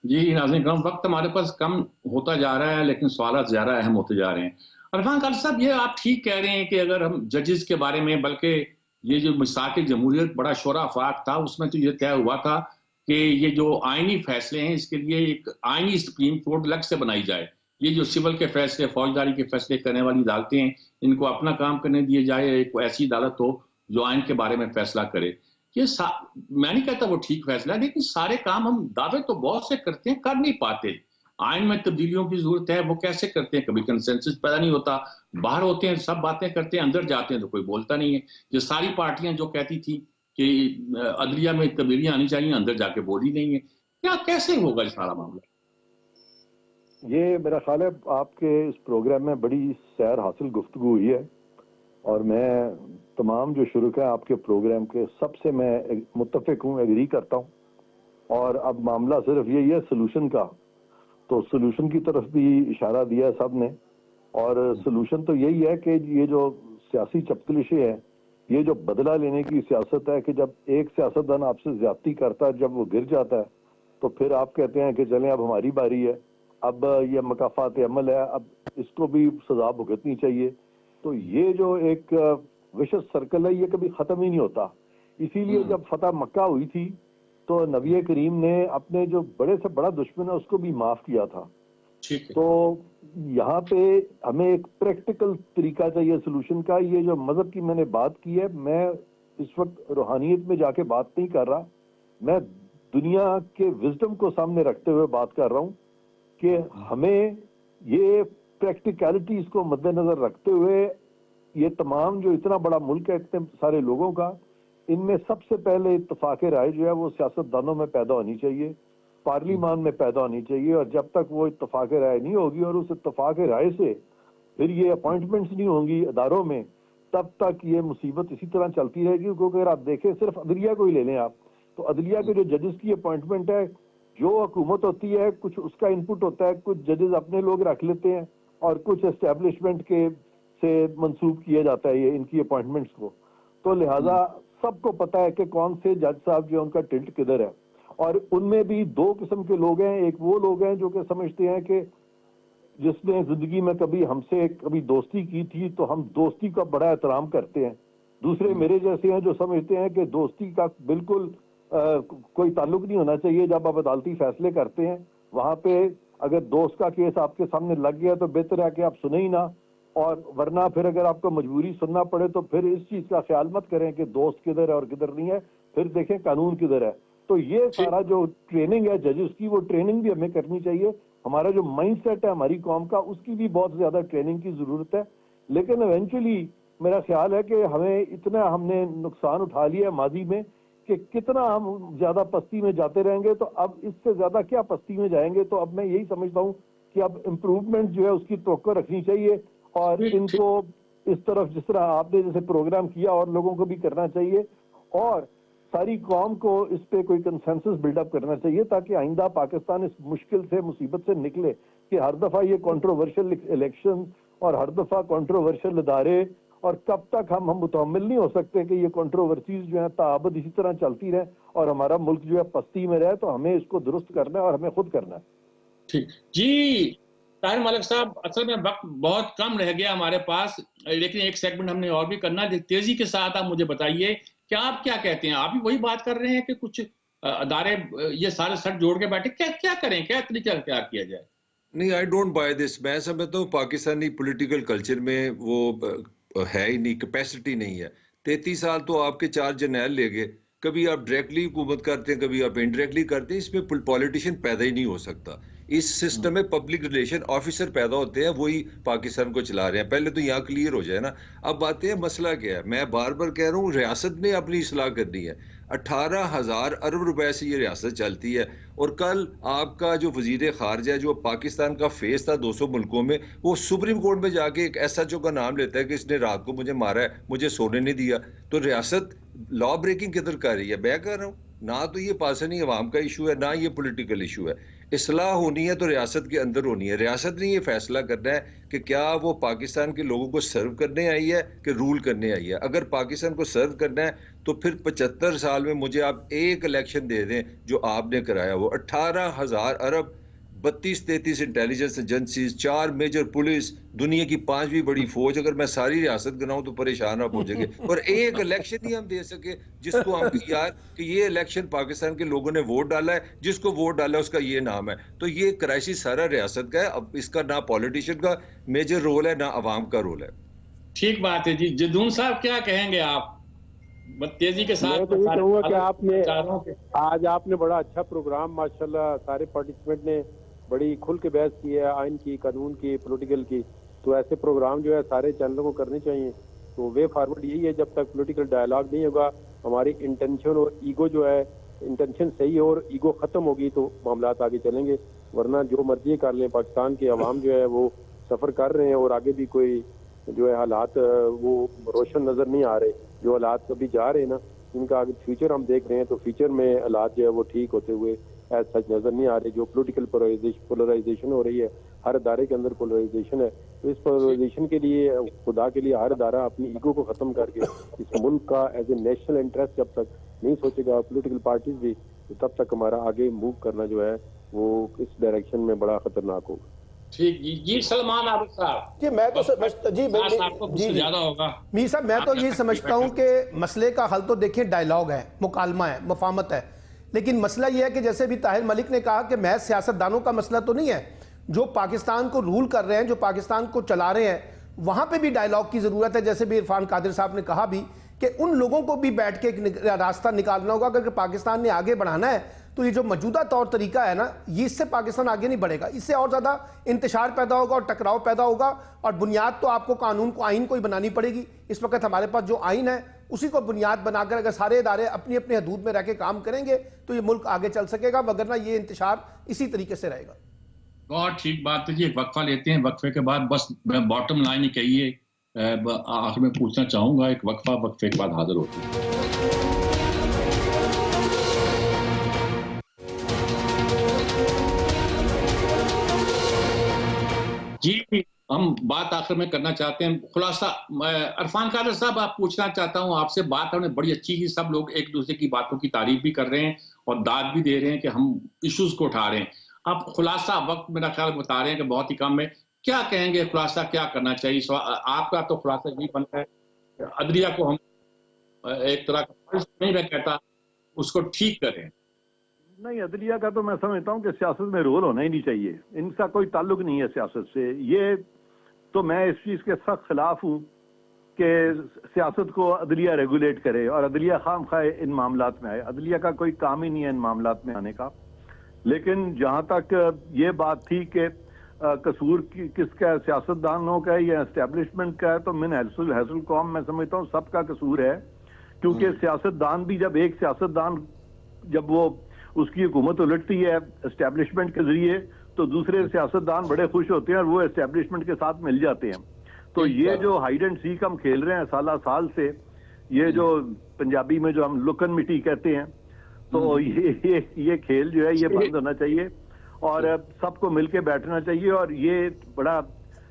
जी नाज़रीन करम, वक्त हमारे पास कम होता जा रहा है लेकिन सवाल ज़्यादा अहम होते जा रहे हैं। इरफान कादिर साहब, ये आप ठीक कह रहे हैं कि अगर हम जजेस के बारे में, बल्कि ये जो मिसाक जमहूरियत बड़ा शोरा अफाक था, उसमें तो ये तय हुआ था कि ये जो आइनी फैसले हैं इसके लिए एक आइनी सुप्रीम कोर्ट अलग से बनाई जाए। ये जो सिविल के फैसले, फौजदारी के फैसले करने वाली अदालतें हैं, इनको अपना काम करने दिए जाए, एक ऐसी अदालत हो जो आइन के बारे में फैसला करे। ये मैं नहीं कहता वो ठीक फैसला है, लेकिन सारे काम हम दावे तो बहुत से करते हैं, कर नहीं पाते। आइन में तब्दीलियों की जरूरत है, वो कैसे करते हैं? कभी कंसेंसस पैदा नहीं होता, बाहर होते हैं सब बातें करते हैं, अंदर जाते हैं तो कोई बोलता नहीं है। ये सारी पार्टियां जो कहती थी कि अदलिया में तब्दीलियां आनी चाहिए, अंदर जाके बोली नहीं है। क्या कैसे होगा ये सारा मामला? ये मेरा ख्याल है आपके इस प्रोग्राम में बड़ी सैर हासिल गुफ्तगू हुई है, और मैं तमाम जो शुरुका आपके प्रोग्राम के सबसे मैं मुत्तफिक हूँ, एग्री करता हूँ। और अब मामला सिर्फ यही है सोल्यूशन का, तो सोल्यूशन की तरफ भी इशारा दिया सब ने। और सोल्यूशन तो यही है कि ये जो सियासी चपकलिशें हैं, ये जो बदला लेने की सियासत है कि जब एक सियासतदान आपसे ज्यादती करता है, जब वो गिर जाता है, तो फिर आप कहते हैं कि चलें अब हमारी बारी है, अब ये मकाफात अमल है, अब इसको भी सजा भुगतनी चाहिए। तो ये जो एक विशेष सर्कल है, ये कभी खत्म ही नहीं होता। इसीलिए जब फतह मक्का हुई थी तो नबी करीम ने अपने जो बड़े से बड़ा दुश्मन है उसको भी माफ किया था। तो यहाँ पे हमें एक प्रैक्टिकल तरीका चाहिए सोल्यूशन का। ये जो मजहब की मैंने बात की है, मैं इस वक्त रूहानियत में जाके बात नहीं कर रहा, मैं दुनिया के विजडम को सामने रखते हुए बात कर रहा हूँ कि हमें ये प्रैक्टिकलिटीज को मद्देनजर रखते हुए ये तमाम जो इतना बड़ा मुल्क है, इतने सारे लोगों का, इनमें सबसे पहले इत्तफाक राय जो है वो सियासतदानों में पैदा होनी चाहिए, पार्लिमान में पैदा होनी चाहिए। और जब तक वो इत्तफाक राय नहीं होगी और उस इत्तफाक राय से फिर ये अपॉइंटमेंट्स नहीं होंगी अदारों में, तब तक ये मुसीबत इसी तरह चलती रहेगी। क्योंकि अगर आप देखें, सिर्फ अदलिया को ही ले लें आप, तो अदलिया के जो जजेस की अपॉइंटमेंट है, जो हुकूमत होती है कुछ उसका इनपुट होता है, कुछ जजेस अपने लोग रख लेते हैं और कुछ एस्टेब्लिशमेंट के से मंसूब किया जाता है ये इनकी अपॉइंटमेंट्स को। तो लिहाजा सबको पता है कि कौन से जज साहब जो उनका टिल्ट किधर है। और उनमें भी दो किस्म के लोग हैं, एक वो लोग हैं जो कि समझते हैं कि जिसने जिंदगी में कभी हमसे कभी दोस्ती की थी तो हम दोस्ती का बड़ा एहतराम करते हैं। दूसरे मेरे जैसे हैं जो समझते हैं कि दोस्ती का बिल्कुल कोई ताल्लुक नहीं होना चाहिए। जब आप अदालती फैसले करते हैं वहां पे अगर दोस्त का केस आपके सामने लग गया तो बेहतर है कि आप सुने ही ना, और वरना फिर अगर आपको मजबूरी सुनना पड़े तो फिर इस चीज का ख्याल मत करें कि दोस्त किधर है और किधर नहीं है, फिर देखें कानून किधर है। तो ये सारा जो ट्रेनिंग है जजेस की, वो ट्रेनिंग भी हमें करनी चाहिए। हमारा जो माइंडसेट है हमारी कौम का, उसकी भी बहुत ज्यादा ट्रेनिंग की जरूरत है। लेकिन इवेंचुअली मेरा ख्याल है कि हमें इतना हमने नुकसान उठा लिया है माजी में कि कितना हम ज्यादा पस्ती में जाते रहेंगे, तो अब इससे ज्यादा क्या पस्ती में जाएंगे। तो अब मैं यही समझता हूँ कि अब इम्प्रूवमेंट जो है उसकी तवक्को रखनी चाहिए, और इनको इस तरफ जिस तरह आपने जैसे प्रोग्राम किया और लोगों को भी करना चाहिए, और सारी कौम को इस पे कोई कंसेंसस बिल्डअप करना चाहिए ताकि आइंदा पाकिस्तान इस मुश्किल से मुसीबत से निकले कि हर दफा ये कंट्रोवर्शियल इलेक्शन और हर दफा कंट्रोवर्शियल इदारे, और कब तक हम मुतहम्मिल नहीं हो सकते कि ये कंट्रोवर्सीज जो है ताबद इसी तरह चलती रहे और हमारा मुल्क जो है पस्ती में रहे। तो हमें इसको दुरुस्त करना है और हमें खुद करना है। ठीक जी ताहिर मलिक साहब, असल में वक्त बहुत कम रह गया हमारे पास, लेकिन एक सेगमेंट हमने और भी करना है। तेजी के साथ आप मुझे बताइए क्या आप क्या कहते हैं? आप भी वही बात कर रहे हैं कि कुछ अदारे ये सारे सट जोड़ के बैठे, क्या क्या करें, क्या तरीका क्या किया जाए? नहीं, आई डोंट बाय दिस। मैं समझता हूँ पाकिस्तानी पॉलिटिकल कल्चर में वो है ही नहीं, कैपेसिटी नहीं है। 33 साल तो आपके 4 जर्नैल ले गए, कभी आप डायरेक्टली हुकूमत करते हैं, कभी आप इनडायरेक्टली करते हैं, इसमें पॉलिटिशियन पैदा ही नहीं हो सकता। इस सिस्टम में पब्लिक रिलेशन ऑफिसर पैदा होते हैं, वही पाकिस्तान को चला रहे हैं। पहले तो यहाँ क्लियर हो जाए ना। अब बात है मसला क्या है, मैं बार बार कह रहा हूँ रियासत ने अपनी इस्लाह करनी है। 18,000 अरब रुपए से ये रियासत चलती है, और कल आपका जो वजीर खारजा जो पाकिस्तान का फेस था 200 मुल्कों में, वो सुप्रीम कोर्ट में जाके एक SHO का नाम लेता है कि इसने रात को मुझे मारा है, मुझे सोने नहीं दिया। तो रियासत लॉ ब्रेकिंग किधर कर रही है? मैं कह रहा हूँ ना तो ये पाकिस्तानी अवाम का इशू है, ना ये पॉलिटिकल इशू है। इस्लाह होनी है तो रियासत के अंदर होनी है। रियासत ने ये फैसला करना है कि क्या वो पाकिस्तान के लोगों को सर्व करने आई है कि रूल करने आई है। अगर पाकिस्तान को सर्व करना है तो फिर 75 साल में मुझे आप एक इलेक्शन दे दें जो आपने कराया, वो 18,000 अरब, 32-33 इंटेलिजेंस एजेंसीज, 4 मेजर पुलिस, दुनिया की 5वीं बड़ी फौज। अगर मैं सारी रियासत गिनाऊं तो परेशान आप हो जाएंगे। और एक इलेक्शन ही हम दे सके जिसको हम यार कि ये इलेक्शन पाकिस्तान के लोगों ने वोट डाला है, जिसको वोट डाला है उसका ये नाम है। तो ये क्राइसिस सारा रियासत का है। अब इसका ना पॉलिटिशियन का मेजर रोल है, ना अवाम का रोल है। ठीक बात है जी। जदून साहब क्या कहेंगे आप? तेजी के साथ मैं तो ये कहूँगा कि आज आपने बड़ा अच्छा प्रोग्राम माशाल्लाह सारे पार्टिसिपेंट ने बड़ी खुल के बहस की है, आइन की, कानून की, पॉलिटिकल की। तो ऐसे प्रोग्राम जो है सारे चैनलों को करने चाहिए। तो वे फॉरवर्ड यही है, जब तक पॉलिटिकल डायलॉग नहीं होगा, हमारी इंटेंशन और ईगो जो है, इंटेंशन सही और ईगो खत्म होगी तो मामला आगे चलेंगे। वरना जो मर्जी कर लें, पाकिस्तान के अवाम जो है वो सफ़र कर रहे हैं और आगे भी कोई जो है हालात वो रोशन नज़र नहीं आ रहे। जो हालात अभी जा रहे हैं ना, इनका अगर फ्यूचर हम देख रहे हैं तो फ्यूचर में हालात जो है वो ठीक होते हुए एज सच नज़र नहीं आ रहे। जो पोलिटिकल पोलराइजेशन हो रही है, हर अदारे के अंदर पोलराइजेशन है। तो इस पोलराइजेशन के लिए खुदा के लिए हर अदारा अपनी ईगो को ख़त्म करके इस मुल्क का एज ए नेशनल इंटरेस्ट जब तक नहीं सोचेगा, पोलिटिकल पार्टीज भी, तो तब तक हमारा आगे मूव करना जो है वो इस डायरेक्शन में बड़ा खतरनाक होगा। ठीक जी। सलमान आबिद साहब जी, मैं तो जी ज्यादा होगा मीर साहब, मैं तो ये समझता हूँ कि मसले का हल तो देखिए डायलॉग है, मुकालमा है, मुफाहमत है। लेकिन मसला ये है कि जैसे भी ताहिर मलिक ने कहा कि महज सियासतदानों का मसला तो नहीं है। जो पाकिस्तान को रूल कर रहे हैं, जो पाकिस्तान को चला रहे हैं, वहाँ पे भी डायलॉग की ज़रूरत है। जैसे भी इरफान कादिर साहब ने कहा भी कि उन लोगों को भी बैठ के एक रास्ता निकालना होगा। अगर पाकिस्तान ने आगे बढ़ाना है तो ये जो मौजूदा तौर तरीका है ना, ये इससे पाकिस्तान आगे नहीं बढ़ेगा। इससे और ज़्यादा इंतशार पैदा होगा और टकराव पैदा होगा। और बुनियाद तो आपको कानून को, आइन को ही बनानी पड़ेगी। इस वक्त हमारे पास जो आइन है उसी को बुनियाद बनाकर अगर सारे इदारे अपनी अपनी हदूद में रह के काम करेंगे तो ये मुल्क आगे चल सकेगा, वगरना ये इंतशार इसी तरीके से रहेगा। बहुत ठीक बात है जी। एक वक्फा लेते हैं, वक्फे के बाद बस बॉटम लाइन ही कहिए। आखिर में पूछना चाहूंगा, एक वक्फा, वक्फे के बाद हाजिर होती है। जी, हम बात आखिर में करना चाहते हैं खुलासा। इरफान कादिर साहब, आप पूछना चाहता हूं आपसे, बात हमने बड़ी अच्छी की, सब लोग एक दूसरे की बातों की तारीफ भी कर रहे हैं और दाद भी दे रहे हैं कि हम इश्यूज को उठा रहे हैं। आप खुलासा, वक्त मेरा ख्याल बता रहे हैं कि बहुत ही कम है, क्या कहेंगे? खुलासा क्या करना चाहिए? आपका तो खुलासा यही बनता है अदलिया को हम एक तरह का नहीं, मैं कहता उसको ठीक करें। नहीं, अदलिया का तो मैं समझता हूँ कि सियासत में रोल होना ही नहीं चाहिए। इनका कोई ताल्लुक नहीं है सियासत से। ये तो मैं इस चीज़ के सख्त खिलाफ हूँ कि सियासत को अदलिया रेगुलेट करे और अदलिया खाम खाए इन मामलात में आए। अदलिया का कोई काम ही नहीं है इन मामलात में आने का। लेकिन जहाँ तक ये बात थी कि कसूर किसका, सियासतदानों का या एस्टेब्लिशमेंट का है, तो मिन हैसुल कौम मैं समझता हूँ सबका कसूर है। क्योंकि सियासतदान भी, जब एक सियासतदान जब वो उसकी हुकूमत उलटती है एस्टेब्लिशमेंट के जरिए, तो दूसरे सियासतदान बड़े खुश होते हैं और वो एस्टेब्लिशमेंट के साथ मिल जाते हैं। तो ये जो हाइड एंड सीक हम खेल रहे हैं साल से, ये जो पंजाबी में जो हम लुकन मिट्टी कहते हैं, तो ये खेल जो है ये बंद होना चाहिए और सबको मिलके बैठना चाहिए। और ये बड़ा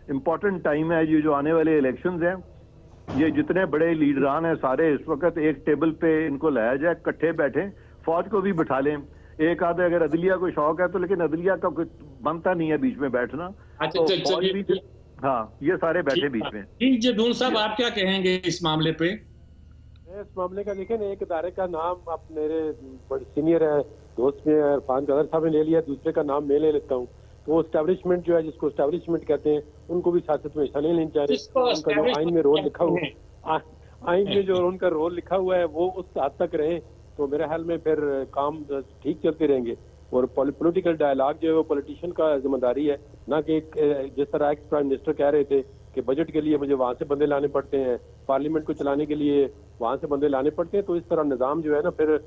इम्पोर्टेंट टाइम है, ये जो आने वाले इलेक्शंस हैं, ये जितने बड़े लीडरान हैं सारे इस वक्त एक टेबल पे इनको लाया जाए, इकट्ठे बैठें, फौज को भी बिठा लें। एक आधे अगर अदलिया को शौक है तो, लेकिन अदलिया का कुछ बनता नहीं है बीच में बैठना। तो फौज भी, हाँ, ये सारे बैठे बीच में। जी जदून साहब, आप क्या कहेंगे इस मामले पे? इस मामले का देखें, एक इदारे का नाम आप मेरे बड़े सीनियर है दोस्त में इरफान कादिर साहब ने ले लिया, दूसरे का नाम मैं ले लेता हूँ। तो वो एस्टेब्लिशमेंट जो है, जिसको एस्टेब्लिशमेंट कहते हैं, उनको भी सियासत में हिस्सा नहीं लेना चाहिए। उनका जो आइन में रोल लिखा हुआ है, आइन में जो उनका रोल लिखा हुआ है वो उस हद तक रहे तो मेरे ख्याल में फिर काम ठीक चलते रहेंगे। और पॉलिटिकल डायलॉग जो है वो पॉलिटिशियन का जिम्मेदारी है, ना कि जिस तरह एक्स प्राइम मिनिस्टर कह रहे थे कि बजट के लिए मुझे वहां से बंदे लाने पड़ते हैं, पार्लियामेंट को चलाने के लिए वहां से बंदे लाने पड़ते हैं, तो इस तरह निज़ाम जो है ना फिर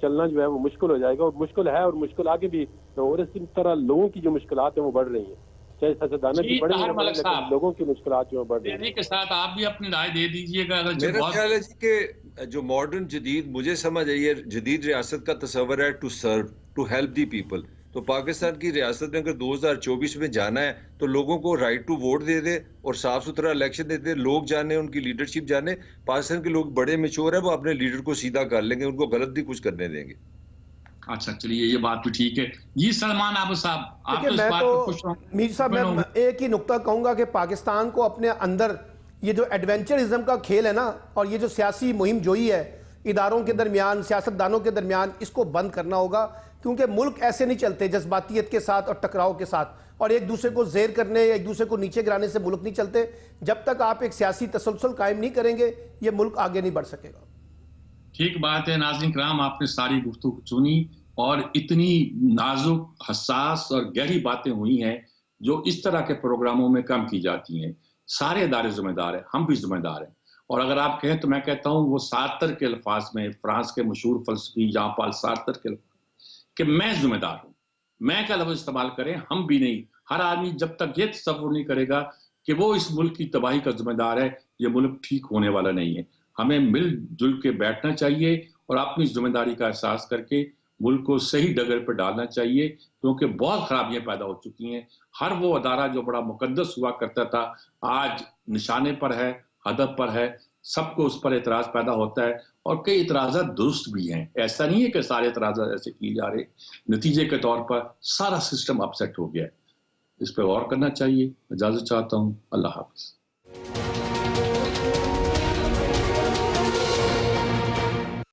चलना जो है वो मुश्किल हो जाएगा, और मुश्किल है और मुश्किल आगे भी, और इस तरह लोगों की जो मुश्किलात है वो बढ़ रही हैं, चाहे सियासतदानों की बढ़े लेकिन लोगों की मुश्किलात जो बढ़ रही है। के साथ आप भी अपनी राय दे दीजिएगा। अगर मेरा ख्याल है जी कि जो मॉडर्न जदीद मुझे समझ आई है, जदीद रियासत का तस्वर है to serve, to help the people. तो पाकिस्तान की रियासत में अगर 2024 में जाना है तो लोगों को राइट टू वोट दे दे और साफ सुथरा इलेक्शन दे दे, लोग जाने, उनकी लीडरशिप जाने। पाकिस्तान के लोग बड़े मैच्योर है, वो अपने लीडर को सीधा कर लेंगे, उनको गलत भी कुछ करने देंगे। अच्छा चलिए, ये बात भी ठीक है जी। सलमान आबू साहब, आप देखिए, तो इस बात पर खुश हो? मीर साहब, मैं एक ही नुक्ता कहूंगा कि पाकिस्तान को अपने अंदर ये जो एडवेंचरिज्म का खेल है ना, और ये जो सियासी मुहिम जोई है इदारों के दरमियान, सियासतदानों के दरमियान, इसको बंद करना होगा, क्योंकि मुल्क ऐसे नहीं चलते जज्बातियत के साथ और टकराव के साथ, और एक दूसरे को जेर करने, एक दूसरे को नीचे गिराने से मुल्क नहीं चलते। जब तक आप एक सियासी तसलसल कायम नहीं करेंगे, ये मुल्क आगे नहीं बढ़ सकेगा। ठीक बात है। नाज़रीन किराम, आपने सारी गुफ्तगू सुनी और इतनी नाजुक, हसास और गहरी बातें हुई हैं जो इस तरह के प्रोग्रामों में कम की जाती हैं। सारे इदारे जिम्मेदार हैं, हम भी जिम्मेदार हैं। और अगर आप कहें तो मैं कहता हूं वो सार्तर के अल्फाज में, फ्रांस के मशहूर फलसफी जॉन पॉल सार्तर के, कि मैं जिम्मेदार हूं, मैं का लफ्ज इस्तेमाल करें, हम भी नहीं। हर आदमी जब तक ये तस्वुर नहीं करेगा कि वो इस मुल्क की तबाही का जिम्मेदार है, ये मुल्क ठीक होने वाला नहीं है। हमें मिलजुल के बैठना चाहिए और अपनी जिम्मेदारी का एहसास करके मुल्क को सही डगर पर डालना चाहिए, क्योंकि बहुत खराबियां पैदा हो चुकी हैं। हर वो अदारा जो बड़ा मुकद्दस हुआ करता था, आज निशाने पर है, हदफ पर है, सबको उस पर एतराज पैदा होता है, और कई एतराज़ात दुरुस्त भी हैं। ऐसा नहीं है कि सारे एतराज़ात ऐसे किए जा रहे। नतीजे के तौर पर सारा सिस्टम अपसेट हो गया है। इस पर गौर करना चाहिए। इजाज़त चाहता हूँ। अल्लाह हाफ़िज़।